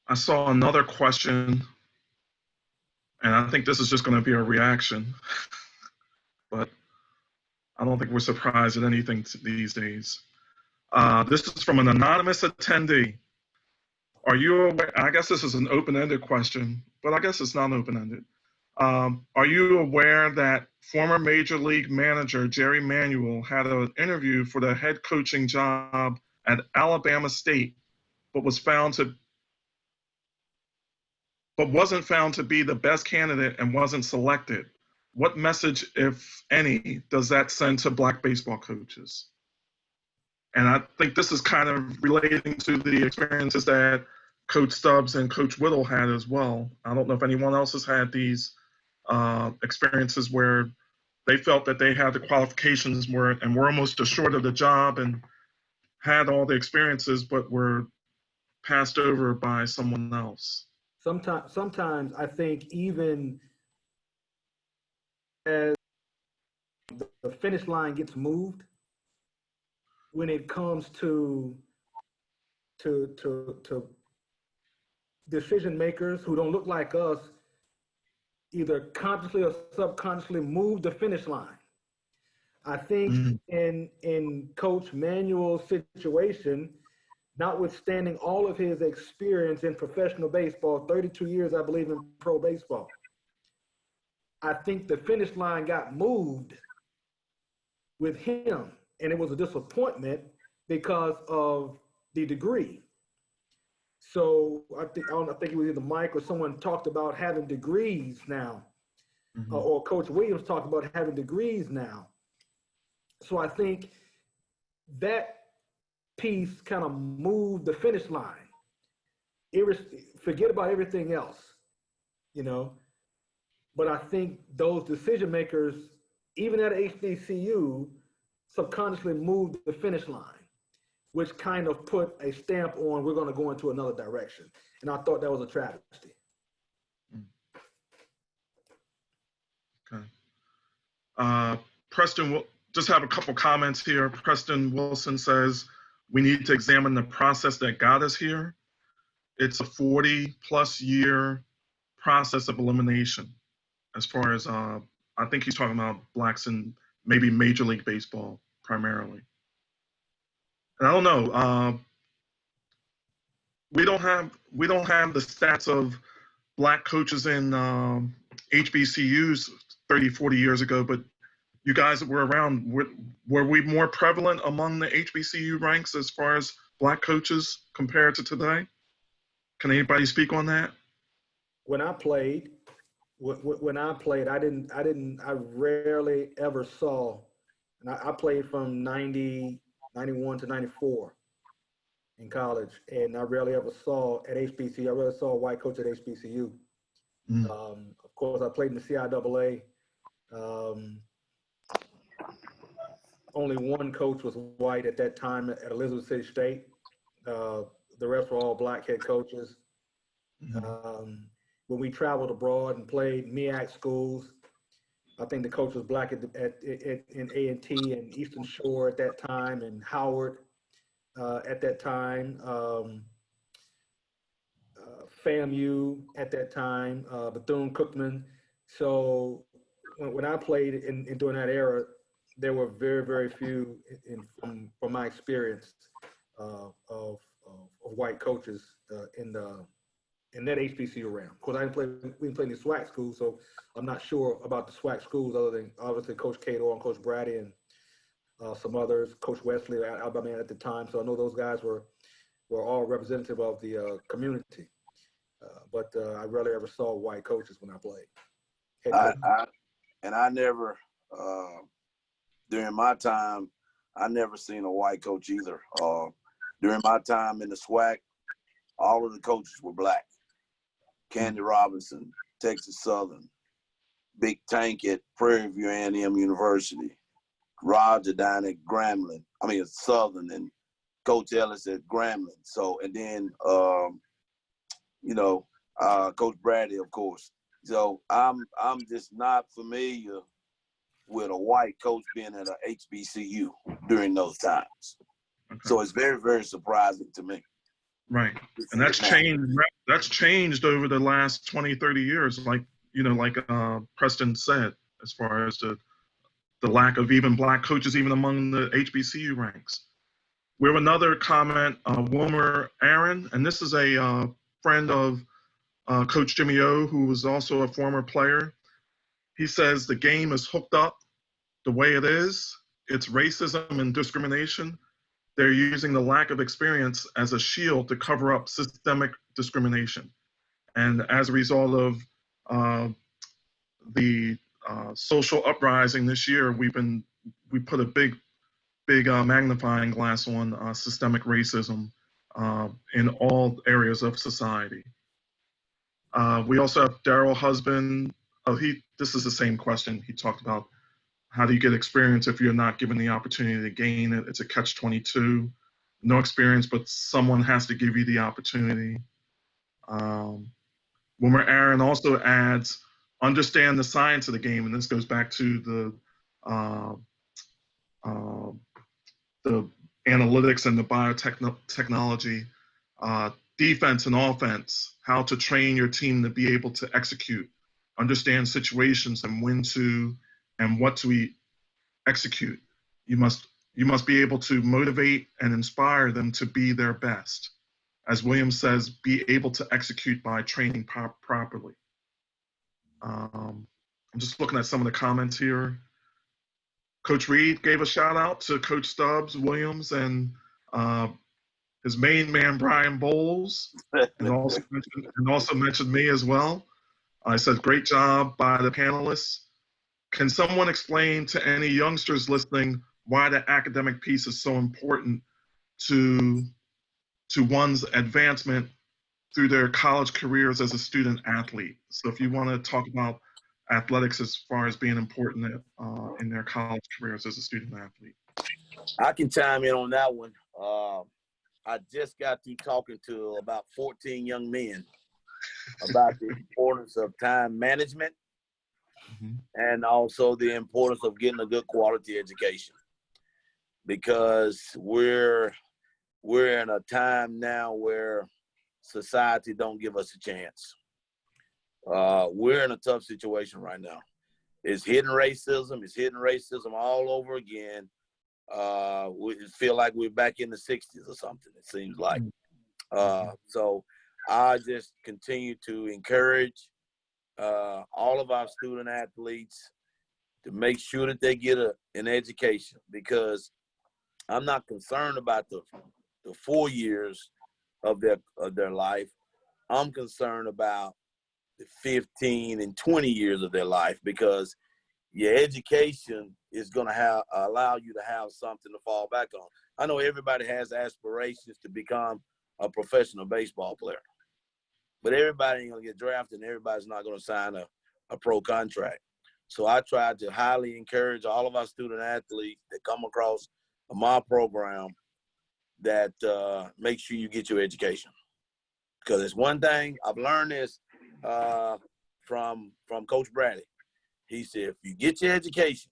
I saw another question, and I think this is just going to be a reaction, but I don't think we're surprised at anything these days. This is from an anonymous attendee. Are you aware, I guess this is an open-ended question, but I guess it's not open-ended. Are you aware that former Major League manager Jerry Manuel had an interview for the head coaching job at Alabama State, but wasn't found to be the best candidate and wasn't selected? What message, if any, does that send to Black baseball coaches? And I think this is kind of relating to the experiences that Coach Stubbs and Coach Whittle had as well. I don't know if anyone else has had these experiences where they felt that they had the qualifications and were almost assured of the job and had all the experiences, but were passed over by someone else. Sometimes I think even as the finish line gets moved, when it comes to decision makers who don't look like us, either consciously or subconsciously move the finish line. I think in Coach Manuel's situation, notwithstanding all of his experience in professional baseball, 32 years, I believe, in pro baseball, I think the finish line got moved with him, and it was a disappointment because of the degree. So I think it was either Mike or someone talked about having degrees now, or Coach Williams talked about having degrees now. So I think that piece kind of moved the finish line. Forget about everything else, you know. But I think those decision makers, even at HBCU, subconsciously moved the finish line, which kind of put a stamp on we're going to go into another direction. And I thought that was a travesty. Okay. Preston, we'll just have a couple comments here. Preston Wilson says, we need to examine the process that got us here. It's a 40-plus year process of elimination as far as, I think he's talking about blacks in maybe Major League Baseball primarily. And I don't know, we don't have the stats of black coaches in HBCUs 30, 40 years ago, but you guys that were around, were we more prevalent among the HBCU ranks as far as black coaches compared to today? Can anybody speak on that? When I played, I rarely ever saw, and I played from 91 to 94 in college, and I rarely ever saw at HBCU, I rarely saw a white coach at HBCU. Of course, I played in the CIAA. Only one coach was white at that time at Elizabeth City State. The rest were all black head coaches. When we traveled abroad and played MEAC schools, I think the coach was black in A&T and Eastern Shore at that time, and Howard at that time, FAMU at that time, Bethune-Cookman. So when I played during that era, there were very, very few, from my experience, of white coaches in that HBCU realm. Of course, we didn't play in the SWAC schools, so I'm not sure about the SWAC schools other than obviously Coach Cato and Coach Brady and some others, Coach Wesley, Alabama at the time. So I know those guys were all representative of the community. But I rarely ever saw white coaches when I played. I never, during my time, I never seen a white coach either. During my time in the SWAC, all of the coaches were black. Candy Robinson, Texas Southern, Big Tank at Prairie View A&M University, Roger down at Southern, and Coach Ellis at Grambling. So, and then, Coach Brady, of course. So I'm just not familiar with a white coach being at a HBCU during those times. Okay. So it's very, very surprising to me. Right. And that's changed over the last 20, 30 years, like Preston said, as far as the lack of even black coaches, even among the HBCU ranks. We have another comment, Wilmer Aaron, and this is a friend of Coach Jimmy O, who was also a former player. He says the game is hooked up the way it is. It's racism and discrimination. They're using the lack of experience as a shield to cover up systemic discrimination. And as a result of the social uprising this year, we put a big magnifying glass on systemic racism in all areas of society. We also have Daryl Husband. This is the same question. He talked about how do you get experience if you're not given the opportunity to gain it? It's a catch-22. No experience, but someone has to give you the opportunity. Wilmer Aaron also adds, understand the science of the game, and this goes back to the analytics and the biotechnology, defense and offense, how to train your team to be able to execute, understand situations and when to and what to execute. You must be able to motivate and inspire them to be their best. As William says, be able to execute by training properly. I'm just looking at some of the comments here. Coach Reed gave a shout out to Coach Stubbs, Williams, and his main man, Brian Boles, and also mentioned me as well. I said, great job by the panelists. Can someone explain to any youngsters listening why the academic piece is so important to one's advancement through their college careers as a student athlete? So if you want to talk about athletics as far as being important in their college careers as a student athlete. I can chime in on that one. I just got through talking to about 14 young men about the importance of time management and also the importance of getting a good quality education, because we're in a time now where society don't give us a chance. We're in a tough situation right now. It's hidden racism. It's hidden racism all over again. We feel like we're back in the 60s or something, it seems like. So I just continue to encourage all of our student athletes to make sure that they get an education, because I'm not concerned about the 4 years of their life. I'm concerned about the 15 and 20 years of their life, because your education is going to allow you to have something to fall back on. I know everybody has aspirations to become a professional baseball player, but everybody ain't going to get drafted, and everybody's not going to sign a pro contract. So I try to highly encourage all of our student athletes that come across my program that make sure you get your education. Because it's one thing, I've learned this from Coach Bradley. He said, if you get your education,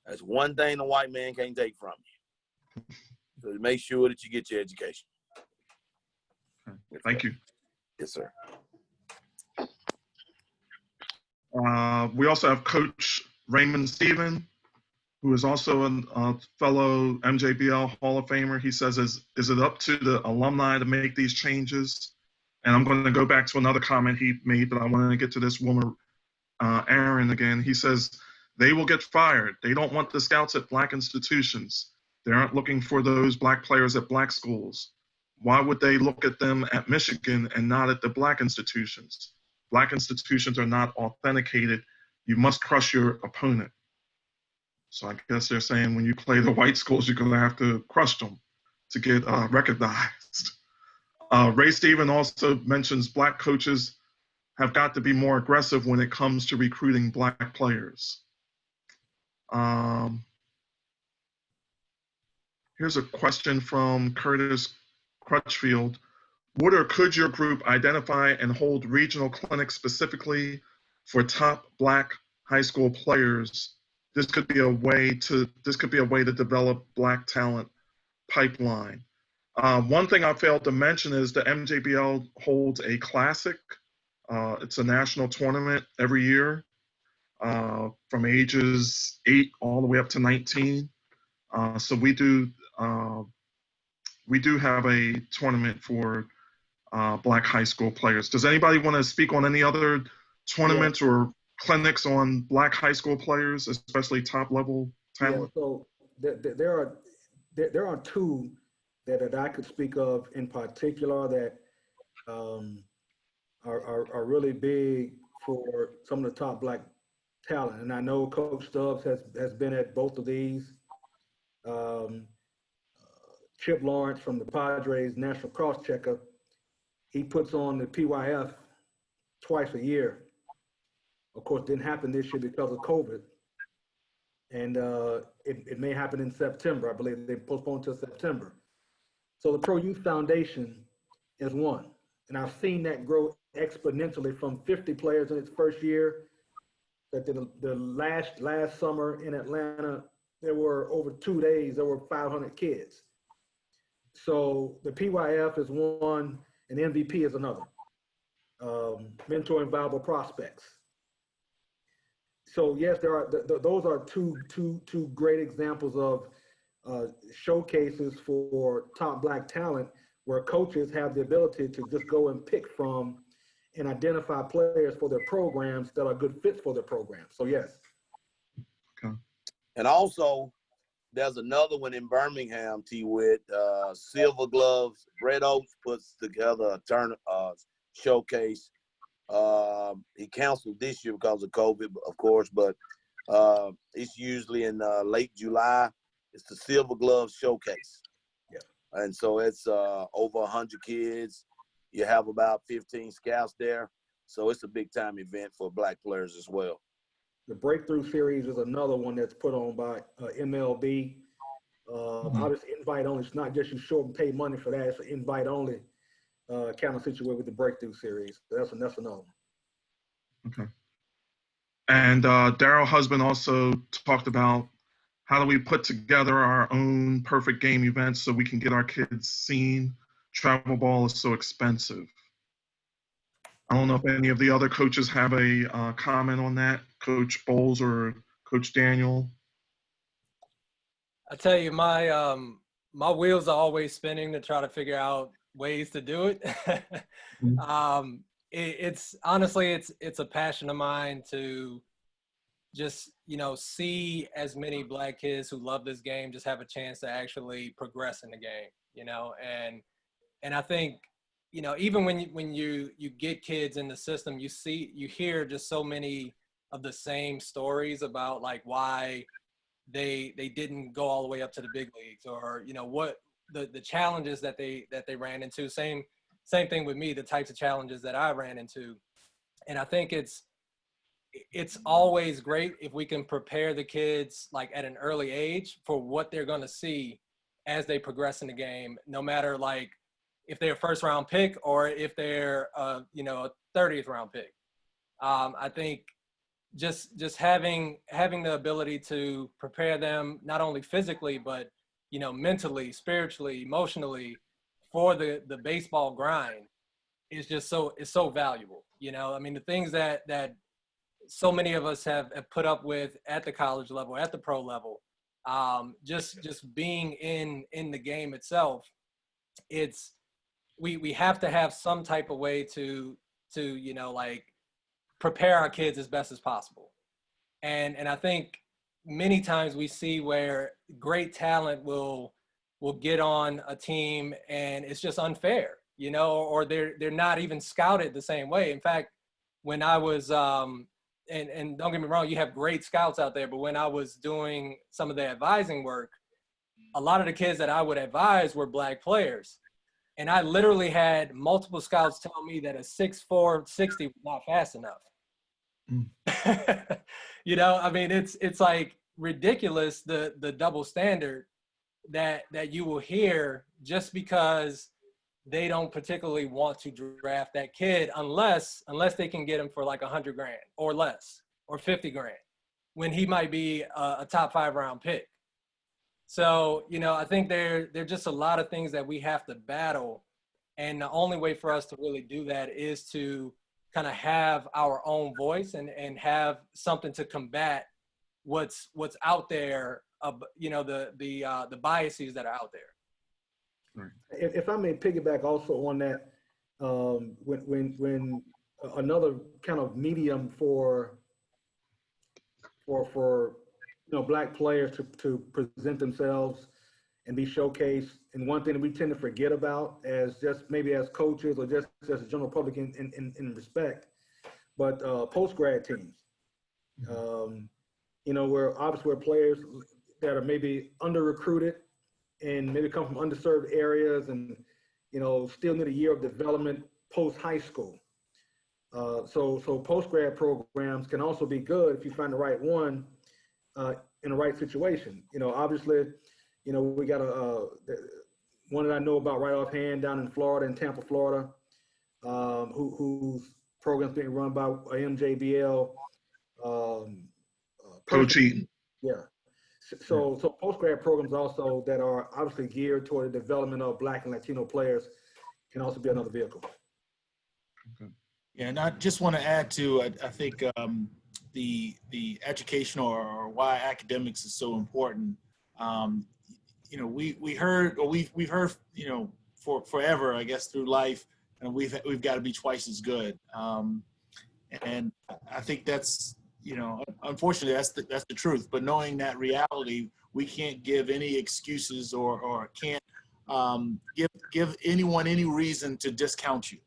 that's one thing the white man can't take from you. So make sure that you get your education. Thank you. Yes, sir. We also have Coach Raymond Stephen, who is also a fellow MJBL Hall of Famer. He says, is it up to the alumni to make these changes? And I'm going to go back to another comment he made, but I want to get to this woman, Aaron, again. He says, they will get fired. They don't want the scouts at black institutions. They aren't looking for those black players at black schools. Why would they look at them at Michigan and not at the black institutions? Black institutions are not authenticated. You must crush your opponent. So I guess they're saying when you play the white schools, you're going to have to crush them to get recognized. Ray Stephen also mentions black coaches have got to be more aggressive when it comes to recruiting black players. Here's a question from Curtis Crutchfield. Would or could your group identify and hold regional clinics specifically for top black high school players? This could be a way to develop black talent pipeline. One thing I failed to mention is the MJBL holds a classic. It's a national tournament every year from ages 8 all the way up to 19. So we do have a tournament for black high school players. Does anybody want to speak on any other tournaments or clinics on black high school players, especially top level talent? Yeah, so there are two that I could speak of in particular that are really big for some of the top black talent. And I know Coach Stubbs has been at both of these. Chip Lawrence from the Padres, National Cross Checker, he puts on the PYF twice a year. Of course, didn't happen this year because of COVID. And it may happen in September. I believe they postponed to September. So the Pro Youth Foundation is one. And I've seen that grow exponentially from 50 players in its first year. That the last summer in Atlanta, there were over 2 days, there were 500 kids. So the PYF is one, and MVP is another. Mentoring viable prospects. So yes, there are those are two great examples of showcases for top black talent, where coaches have the ability to just go and pick from and identify players for their programs that are good fits for their programs. So yes. Okay. And also, there's another one in Birmingham, T-Wit, Silver Gloves. Brett Oates puts together a showcase. He canceled this year because of COVID, of course, but it's usually in late July. It's the Silver Gloves Showcase. Yeah. And so it's over 100 kids. You have about 15 scouts there. So it's a big-time event for Black players as well. The Breakthrough Series is another one that's put on by MLB. Obviously, invite only. It's not just you show up and pay money for that. It's an invite only kind of situation with the Breakthrough Series. That's another one. Okay. And Darryl Husband also talked about how do we put together our own perfect game events so we can get our kids seen. Travel ball is so expensive. I don't know if any of the other coaches have a comment on that, Coach Boles or Coach Daniel. I tell you, my my wheels are always spinning to try to figure out ways to do it. It's honestly, it's a passion of mine to just, you know, see as many Black kids who love this game just have a chance to actually progress in the game, you know, and I think, you know, even when you get kids in the system, you hear just so many of the same stories about like why they didn't go all the way up to the big leagues, or, you know, what the challenges that they ran into. Same thing with me, the types of challenges that I ran into. And I think it's always great if we can prepare the kids like at an early age for what they're going to see as they progress in the game, no matter like if they're a first round pick or if they're you know, a 30th round pick. I think just having the ability to prepare them not only physically but, you know, mentally, spiritually, emotionally for the baseball grind is just so valuable. You know, I mean, the things that so many of us have put up with at the college level, at the pro level, just being in the game itself, it's we have to have some type of way to you know, like prepare our kids as best as possible. And I think many times we see where great talent will get on a team and it's just unfair, you know, or they're not even scouted the same way. In fact, when I was and don't get me wrong, you have great scouts out there, but when I was doing some of the advising work, a lot of the kids that I would advise were Black players. And I literally had multiple scouts tell me that a 6'4", 60 was not fast enough. You know, I mean, it's like ridiculous, the double standard that you will hear just because they don't particularly want to draft that kid unless they can get him for like $100,000 or less, or $50,000, when he might be a top 5 round pick. So, you know, I think there are just a lot of things that we have to battle. And the only way for us to really do that is to kind of have our own voice and have something to combat what's out there, you know, the biases that are out there. If I may piggyback also on that, when another kind of medium for you know, Black players to present themselves and be showcased, and one thing that we tend to forget about as just maybe as coaches or just as a general public in respect, but post-grad teams, you know, where obviously we're players that are maybe under-recruited and maybe come from underserved areas and, you know, still need a year of development post-high school. So post-grad programs can also be good if you find the right one in the right situation. You know, obviously, you know, we got one that I know about right offhand down in Florida, in Tampa, Florida, whose program's being run by MJBL. Coach Eaton. Yeah. So post-grad programs also that are obviously geared toward the development of Black and Latino players can also be another vehicle. Okay. Yeah, and I just want to add to, I think the educational or why academics is so important. You know, we've heard, you know, for forever, I guess, through life, and we've got to be twice as good. And I think that's you know, unfortunately, that's the truth. But knowing that reality, we can't give any excuses or can't give anyone any reason to discount you.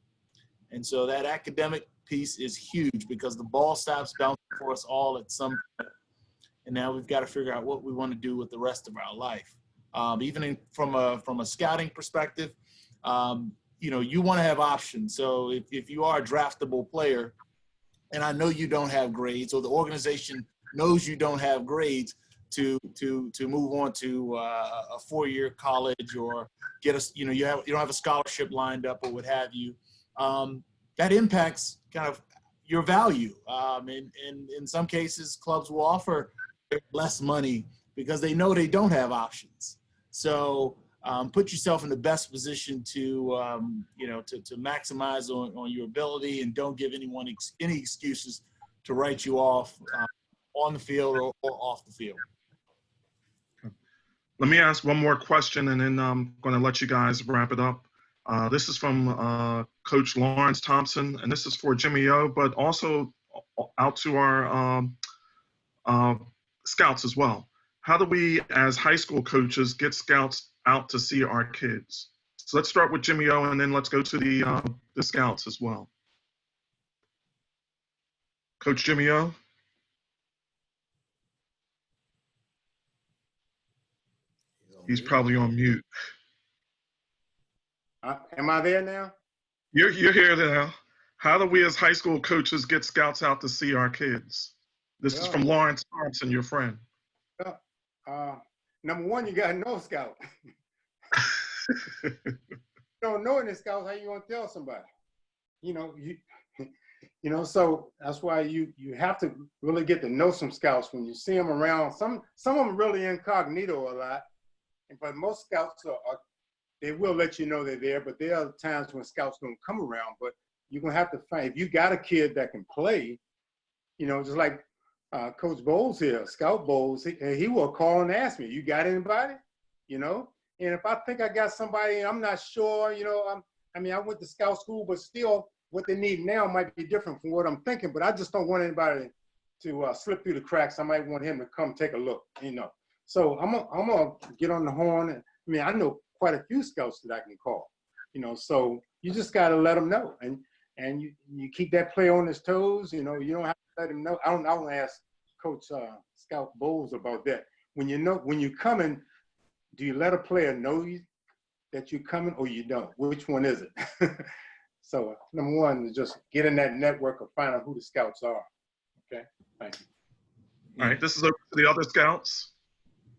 And so that academic piece is huge because the ball stops bouncing for us all at some point. And now we've got to figure out what we want to do with the rest of our life. Even from a scouting perspective, you know, you want to have options. So if you are a draftable player, and I know you don't have grades, or the organization knows you don't have grades to move on to a 4-year college or get us, you know, you don't have a scholarship lined up or what have you. That impacts kind of your value. And in some cases, clubs will offer less money because they know they don't have options. So put yourself in the best position to, you know, to maximize on your ability, and don't give anyone any excuses to write you off on the field or off the field. Let me ask one more question, and then I'm going to let you guys wrap it up. This is from Coach Lawrence Thompson, and this is for Jimmy O, but also out to our scouts as well. How do we, as high school coaches, get scouts out to see our kids? So let's start with Jimmy O, and then let's go to the scouts as well. Coach Jimmy O. He's probably on mute. Am I there now? You're here now. How do we as high school coaches get scouts out to see our kids? This is from Lawrence Thompson, your friend. Number one, you got to know a scout. You don't know any scouts, how you gonna tell somebody? You know, so that's why you have to really get to know some scouts when you see them around. Some of them really incognito a lot, but most scouts they will let you know they're there. But there are times when scouts don't come around. But you're gonna have to find, if you got a kid that can play, you know, just like Coach Boles here, Scout Boles, he will call and ask me, you got anybody? You know, and if I think I got somebody and I'm not sure, you know, I mean, I went to scout school, but still what they need now might be different from what I'm thinking, but I just don't want anybody to slip through the cracks. I might want him to come take a look, you know. So I'm gonna get on the horn. I mean, I know quite a few scouts that I can call, you know, so you just got to let them know. And you keep that player on his toes, you know, you don't have to let him know. I don't ask Coach Scout Boles about that. When you're coming, do you let a player know that you're coming, or you don't? Which one is it? So number one is just get in that network of finding out who the scouts are. Okay, thank you. All right, this is over to the other scouts.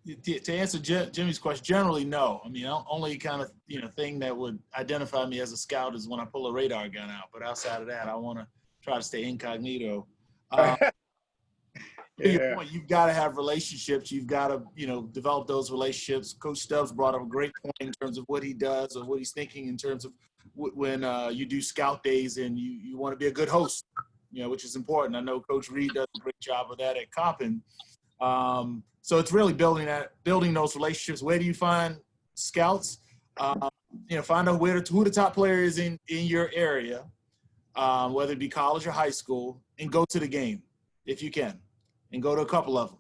To answer Jimmy's question, generally no. I mean, only kind of, you know, thing that would identify me as a scout is when I pull a radar gun out. But outside of that, I want to try to stay incognito. To your point, you've got to have relationships. You've got to, you know, develop those relationships. Coach Stubbs brought up a great point in terms of what he does or what he's thinking in terms of when you do scout days and you want to be a good host, you know, which is important. I know Coach Reed does a great job of that at Coppin. So it's really building those relationships. Where do you find scouts? You know, find out who the top player is in your area, whether it be college or high school, and go to the game if you can, and go to a couple of them,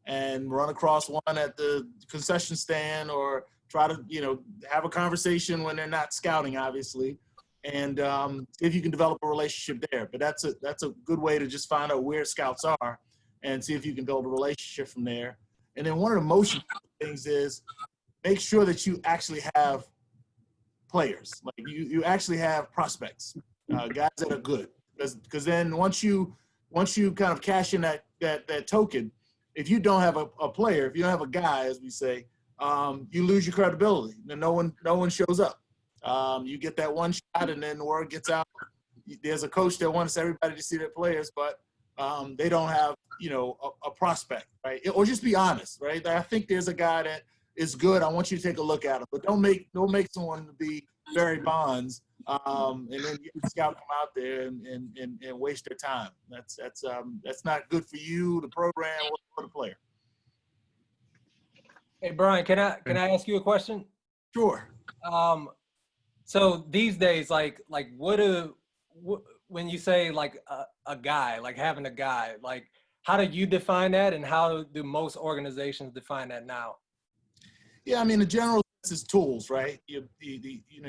and run across one at the concession stand, or try to, you know, have a conversation when they're not scouting, obviously, and see if you can develop a relationship there. But that's a good way to just find out where scouts are and see if you can build a relationship from there. And then one of the most important things is make sure that you actually have players, like you actually have prospects, guys that are good, because then once you kind of cash in that token, if you don't have a player, if you don't have a guy, as we say, you lose your credibility. Then no one shows up. You get that one shot, and then the word gets out. There's a coach that wants everybody to see their players, but they don't have, you know, a prospect, right? Or just be honest, right? I think there's a guy that is good. I want you to take a look at him, but don't make someone to be Barry Bonds, and then you can scout them out there and waste their time. That's not good for you, the program, or the player. Hey, Brian, can I ask you a question? Sure. So these days, like when you say like a guy, like having a guy, like how do you define that, and how do most organizations define that now? Yeah, I mean, the general sense is tools, right? You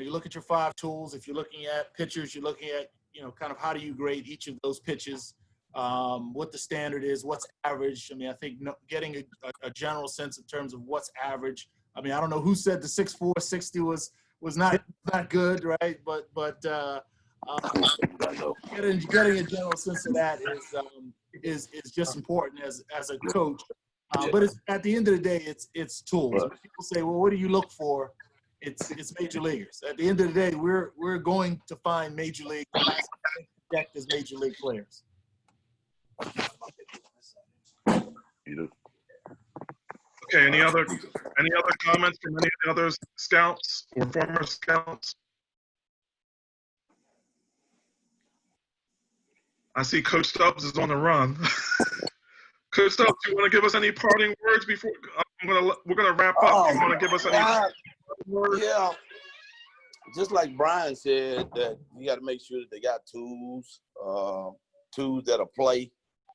look at your 5 tools. If you're looking at pitchers, you're looking at, kind of how do you grade each of those pitches, what the standard is, what's average. I mean, I think getting a general sense in terms of what's average. I mean, I don't know who said the 6'4", 60 was not good, right? But getting a general sense of that is just important as a coach. But at the end of the day, it's tools. When people say, well, what do you look for? It's major leaguers. At the end of the day, we're going to find major league project as major league players. Okay, any other comments from any of the other scouts or former scouts? I see Coach Stubbs is on the run. Coach Stubbs, do you want to give us any parting words before we're gonna wrap up? Do you want to give us any words? Yeah, just like Brian said, that you got to make sure that they got tools that'll play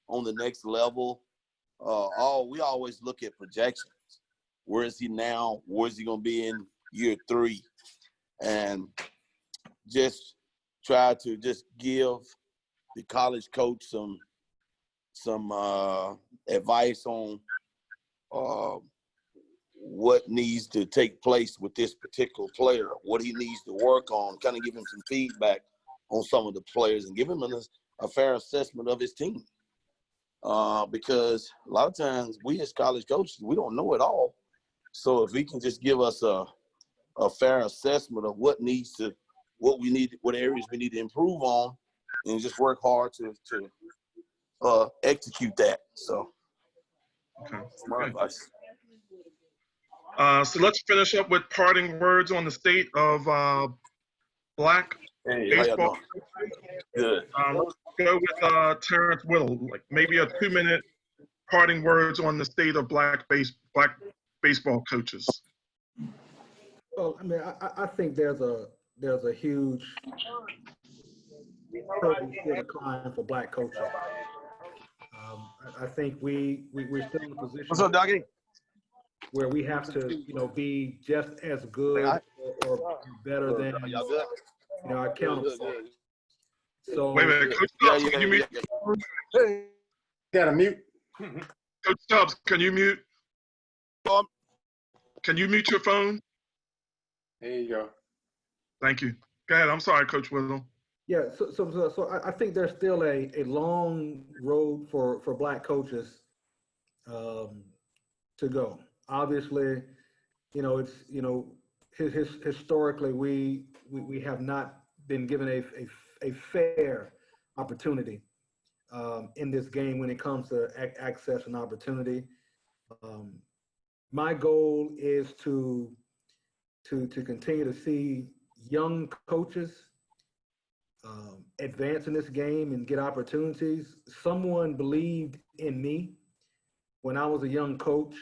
on the next level. We always look at projections. Where is he now? Where is he going to be in year 3? And just try to just give the college coach some advice on what needs to take place with this particular player, what he needs to work on, kind of give him some feedback on some of the players and give him a fair assessment of his team. Because a lot of times we as college coaches, we don't know it all. So if he can just give us a fair assessment of what we need, what areas we need to improve on, and just work hard to execute that. So Okay. that's my advice. So let's finish up with parting words on the state of black baseball. Good. Let's go with Terrance Whittle, like maybe a 2-minute parting words on the state of black baseball coaches. Well, I mean, I think there's a huge decline for black coaches. I think we're still in a position. What's up, Doggy? Where we have to, be just as good or better than our counterparts. So Wait a minute, Coach Stubbs, can you mute? Got to mute. Coach Stubbs, can you mute? Can you mute your phone? There you go. Thank you. Go ahead. I'm sorry, Coach Whittle. Yeah, so I think there's still a long road for black coaches to go. Obviously, it's historically we have not been given a fair opportunity in this game when it comes to access and opportunity. My goal is to continue to see young coaches advance in this game and get opportunities. Someone believed in me when I was a young coach,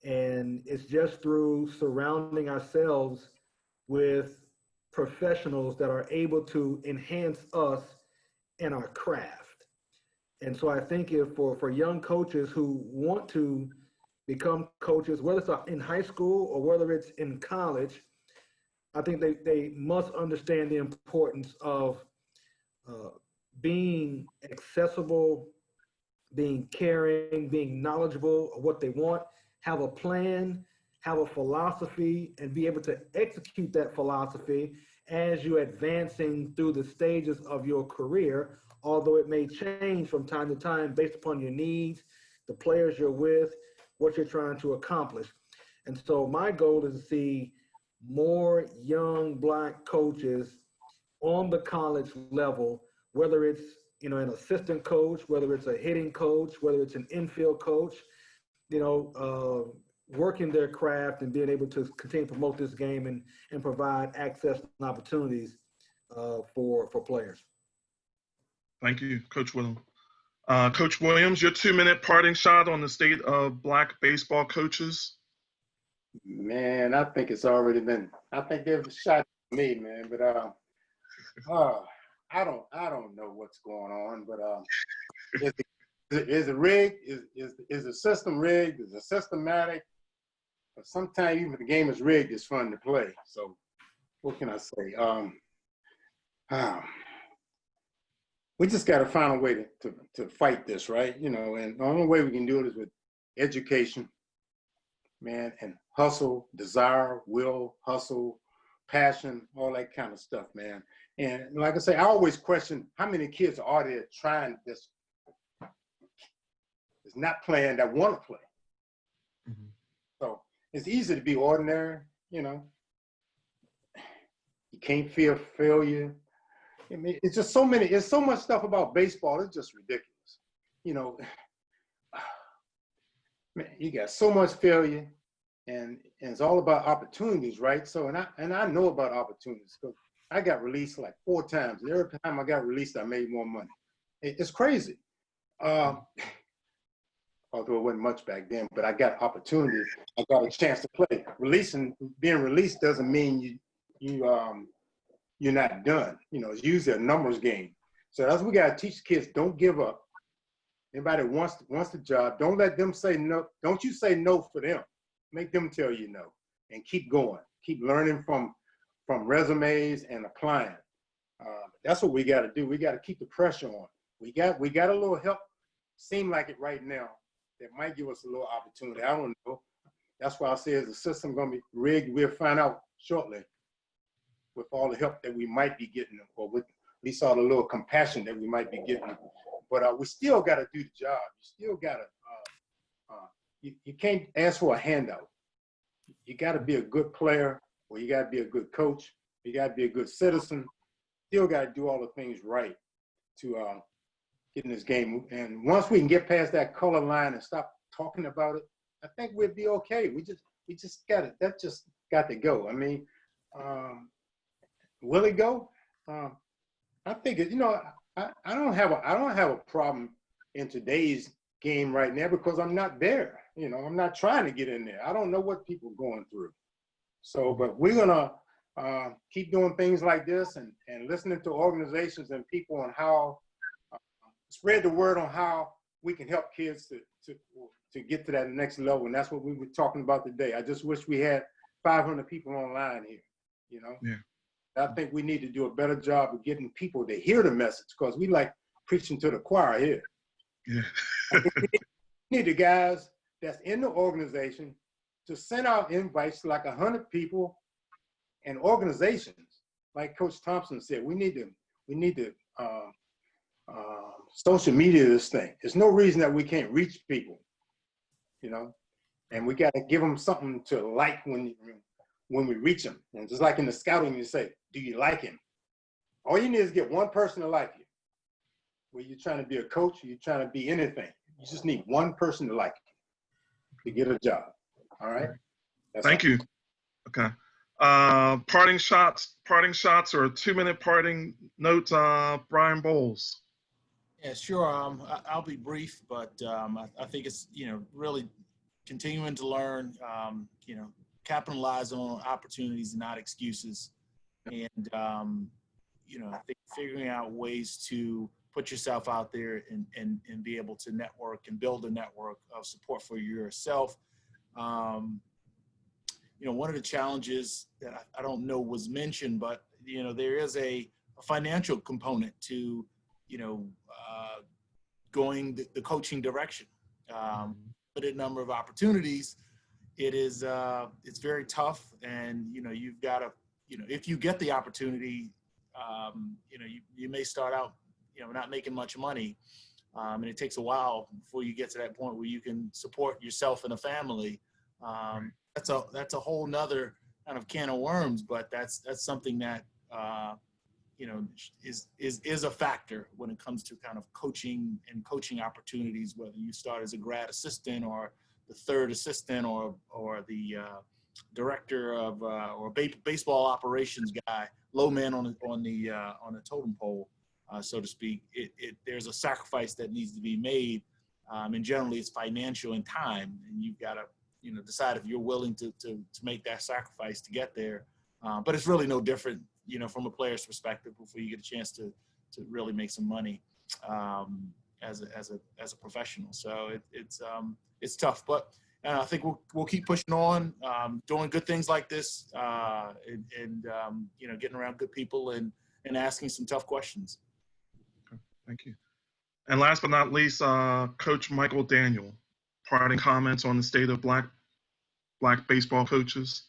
and it's just through surrounding ourselves with professionals that are able to enhance us in our craft. And so I think if for young coaches who want to become coaches, whether it's in high school or whether it's in college, I think they must understand the importance of being accessible, being caring, being knowledgeable of what they want, have a plan, have a philosophy, and be able to execute that philosophy as you're advancing through the stages of your career, although it may change from time to time based upon your needs, the players you're with, what you're trying to accomplish. And so my goal is to see more young black coaches on the college level, whether it's an assistant coach, whether it's a hitting coach, whether it's an infield coach, working their craft and being able to continue to promote this game and provide access and opportunities for players. Thank you, Coach Whittle. Coach Williams, your 2-minute parting shot on the state of black baseball coaches. Man, I think it's already been. I think they've shot me, man. But I don't know what's going on. But Is it rigged? Is the system rigged? Is it systematic? But sometimes even if the game is rigged, it's fun to play. So what can I say? We just got to find a way to fight this, right? You know, and the only way we can do it is with education, man, and hustle, desire, will, hustle, passion, all that kind of stuff, man. And like I say, I always question how many kids are there trying this, is not playing that want to play. Mhm. So it's easy to be ordinary, you know. You can't fear failure. I mean, it's just so many, it's so much stuff about baseball, it's just ridiculous. You know, man, you got so much failure, and it's all about opportunities, right? So, and I know about opportunities because I got released like 4 times. And every time I got released, I made more money. It's crazy. Although it wasn't much back then, but I got opportunities. I got a chance to play. Being released doesn't mean you're not done. You know, it's usually a numbers game. So that's what we got to teach kids. Don't give up. Anybody that wants the job, don't let them say no. Don't you say no for them. Make them tell you no, and keep going. Keep learning from resumes and applying. That's what we got to do. We got to keep the pressure on. We got a little help. Seem like it right now. That might give us a little opportunity. I don't know. That's why I say, is the system going to be rigged? We'll find out shortly with all the help that we might be getting, or with at least all the little compassion that we might be getting. But we still got to do the job. You still got to, you can't ask for a handout. You got to be a good player, or you got to be a good coach. You got to be a good citizen. Still got to do all the things right to get in this game. And once we can get past that color line and stop talking about it, I think we'll be okay. We just got it. That just got to go. I mean, will it go? I think it, you know, I don't have a problem in today's game right now because I'm not there. You know, I'm not trying to get in there. I don't know what people are going through. So, but we're gonna keep doing things like this and listening to organizations and people on how spread the word on how we can help kids to get to that next level. And that's what we were talking about today. I just wish we had 500 people online here, you know? Yeah. I think we need to do a better job of getting people to hear the message because we like preaching to the choir here. Yeah. We need the guys that's in the organization to send out invites to like 100 people and organizations. Like Coach Thompson said, we need to social media this thing. There's no reason that we can't reach people, you know, and we got to give them something to like when we reach them. And just like in the scouting, you say, do you like him? All you need is get one person to like you. Whether you're trying to be a coach or you're trying to be anything, you just need one person to like you to get a job. All right? Thank you. Okay. Parting shots or a 2-minute parting notes, Brian Boles. Yeah, sure. I'll be brief, but I think it's, you know, really continuing to learn, you know, capitalize on opportunities, not excuses. And, you know, I think figuring out ways to put yourself out there and be able to network and build a network of support for yourself. You know, one of the challenges that I don't know was mentioned, but, you know, there is a financial component to, you know, going the coaching direction. Limited number of opportunities. It is, it's very tough. And, you know, you've got to, you know, if you get the opportunity, you know, you may start out, you know, not making much money. And it takes a while before you get to that point where you can support yourself and a family. That's a whole nother kind of can of worms, but that's something that, you know, is a factor when it comes to kind of coaching and coaching opportunities, whether you start as a grad assistant or the third assistant or the director of or baseball operations guy, low man on the totem pole, so to speak. There's a sacrifice that needs to be made, and generally it's financial and time, and you've got to, you know, decide if you're willing to make that sacrifice to get there. But it's really no different, you know, from a player's perspective before you get a chance to really make some money. as a professional. So it's tough, but I think we'll keep pushing on, doing good things like this, and getting around good people and asking some tough questions. Okay, thank you. And last but not least, Coach Michael Daniel, parting comments on the state of black baseball coaches.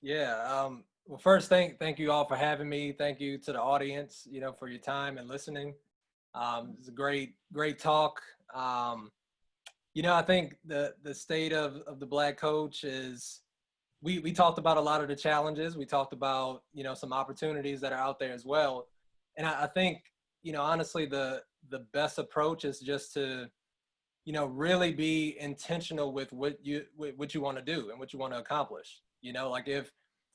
Yeah. Well, first, thank you all for having me. Thank you to the audience, for your time and listening. It's a great talk. I think the state of the black coach is, we talked about a lot of the challenges. We talked about, some opportunities that are out there as well. And I think, honestly, the best approach is just to, really be intentional with what you want to do and what you want to accomplish. Like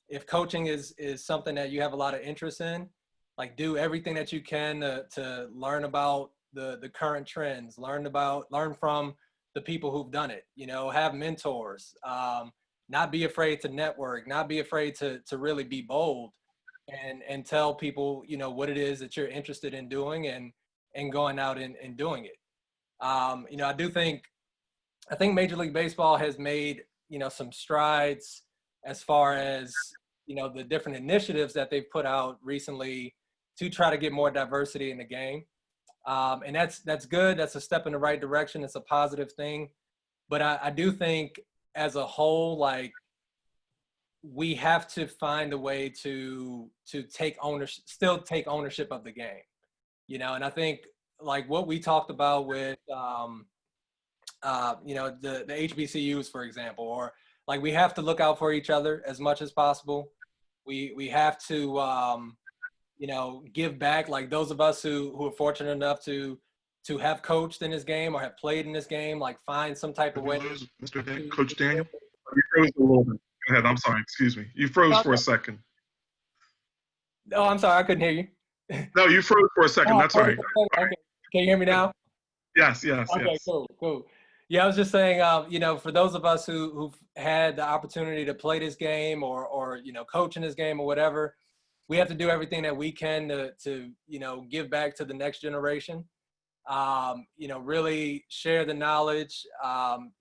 if coaching is something that you have a lot of interest in, like do everything that you can to learn about the current trends, learn from the people who've done it, have mentors, not be afraid to network, not be afraid to really be bold and tell people, what it is that you're interested in doing and going out and doing it. I think Major League Baseball has made, some strides as far as, the different initiatives that they've put out recently to try to get more diversity in the game. And that's good. That's a step in the right direction. It's a positive thing. But I do think as a whole, like, we have to find a way to still take ownership of the game, and I think like what we talked about with, the HBCUs, for example, or like we have to look out for each other as much as possible. We have to, give back, like those of us who are fortunate enough to have coached in this game or have played in this game, like find some type of way. Coach Daniel? You froze a little bit. Go ahead. I'm sorry. Excuse me. You froze for a second. Oh, I'm sorry. I couldn't hear you. No, you froze for a second. That's all right. Okay. Can you hear me now? Yes. Okay, yes. Cool. Yeah, I was just saying, for those of us who've had the opportunity to play this game or coach in this game or whatever, we have to do everything that we can to give back to the next generation. Really share the knowledge,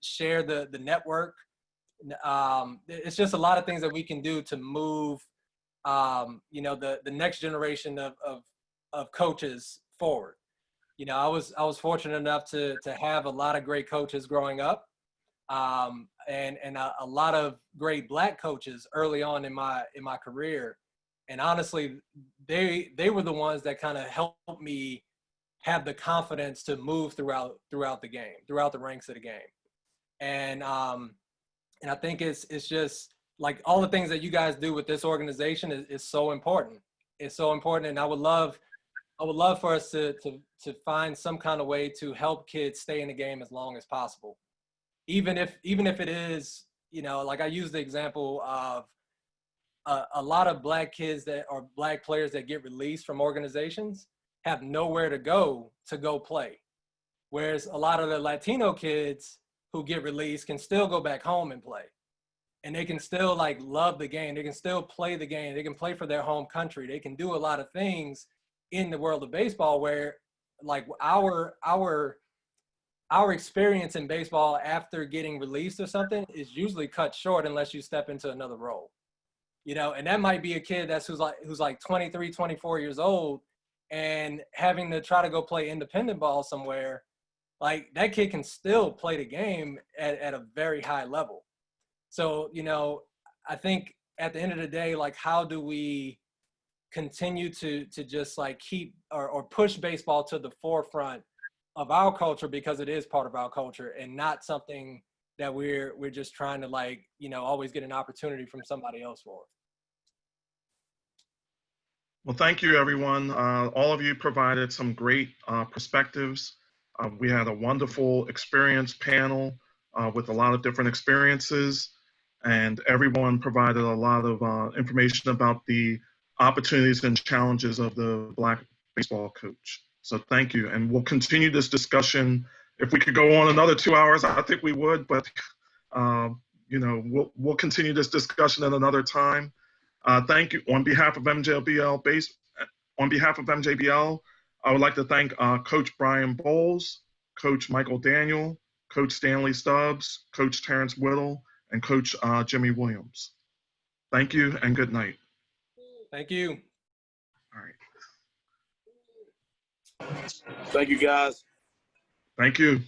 share the network. It's just a lot of things that we can do to move, the next generation of coaches forward. I was fortunate enough to have a lot of great coaches growing up, and a lot of great black coaches early on in my career. And honestly, they were the ones that kind of helped me have the confidence to move throughout the game, throughout the ranks of the game. And I think it's just like all the things that you guys do with this organization is so important. It's so important, and I would love for us to find some kind of way to help kids stay in the game as long as possible. Even if it is, like I use the example of a lot of black kids or black players that get released from organizations have nowhere to go play. Whereas a lot of the Latino kids who get released can still go back home and play. And they can still like love the game. They can still play the game. They can play for their home country. They can do a lot of things in the world of baseball where like our experience in baseball after getting released or something is usually cut short unless you step into another role. And that might be a kid who's like 23, 24 years old and having to try to go play independent ball somewhere. Like that kid can still play the game at a very high level. So, I think at the end of the day, like how do we continue to just like keep or push baseball to the forefront of our culture because it is part of our culture and not something that we're just trying to like, always get an opportunity from somebody else for. Well, thank you, everyone. All of you provided some great perspectives. We had a wonderful experience panel with a lot of different experiences, and everyone provided a lot of information about the opportunities and challenges of the Black baseball coach. So thank you, and we'll continue this discussion. If we could go on another 2 hours, I think we would, but we'll continue this discussion at another time. Thank you on behalf of MJBL I would like to thank Coach Brian Boles, Coach Michael Daniel, Coach Stanley Stubbs, Coach Terrance Whittle, and Coach Jimmy Williams. Thank you and good night. Thank you. All right. Thank you, guys. Thank you.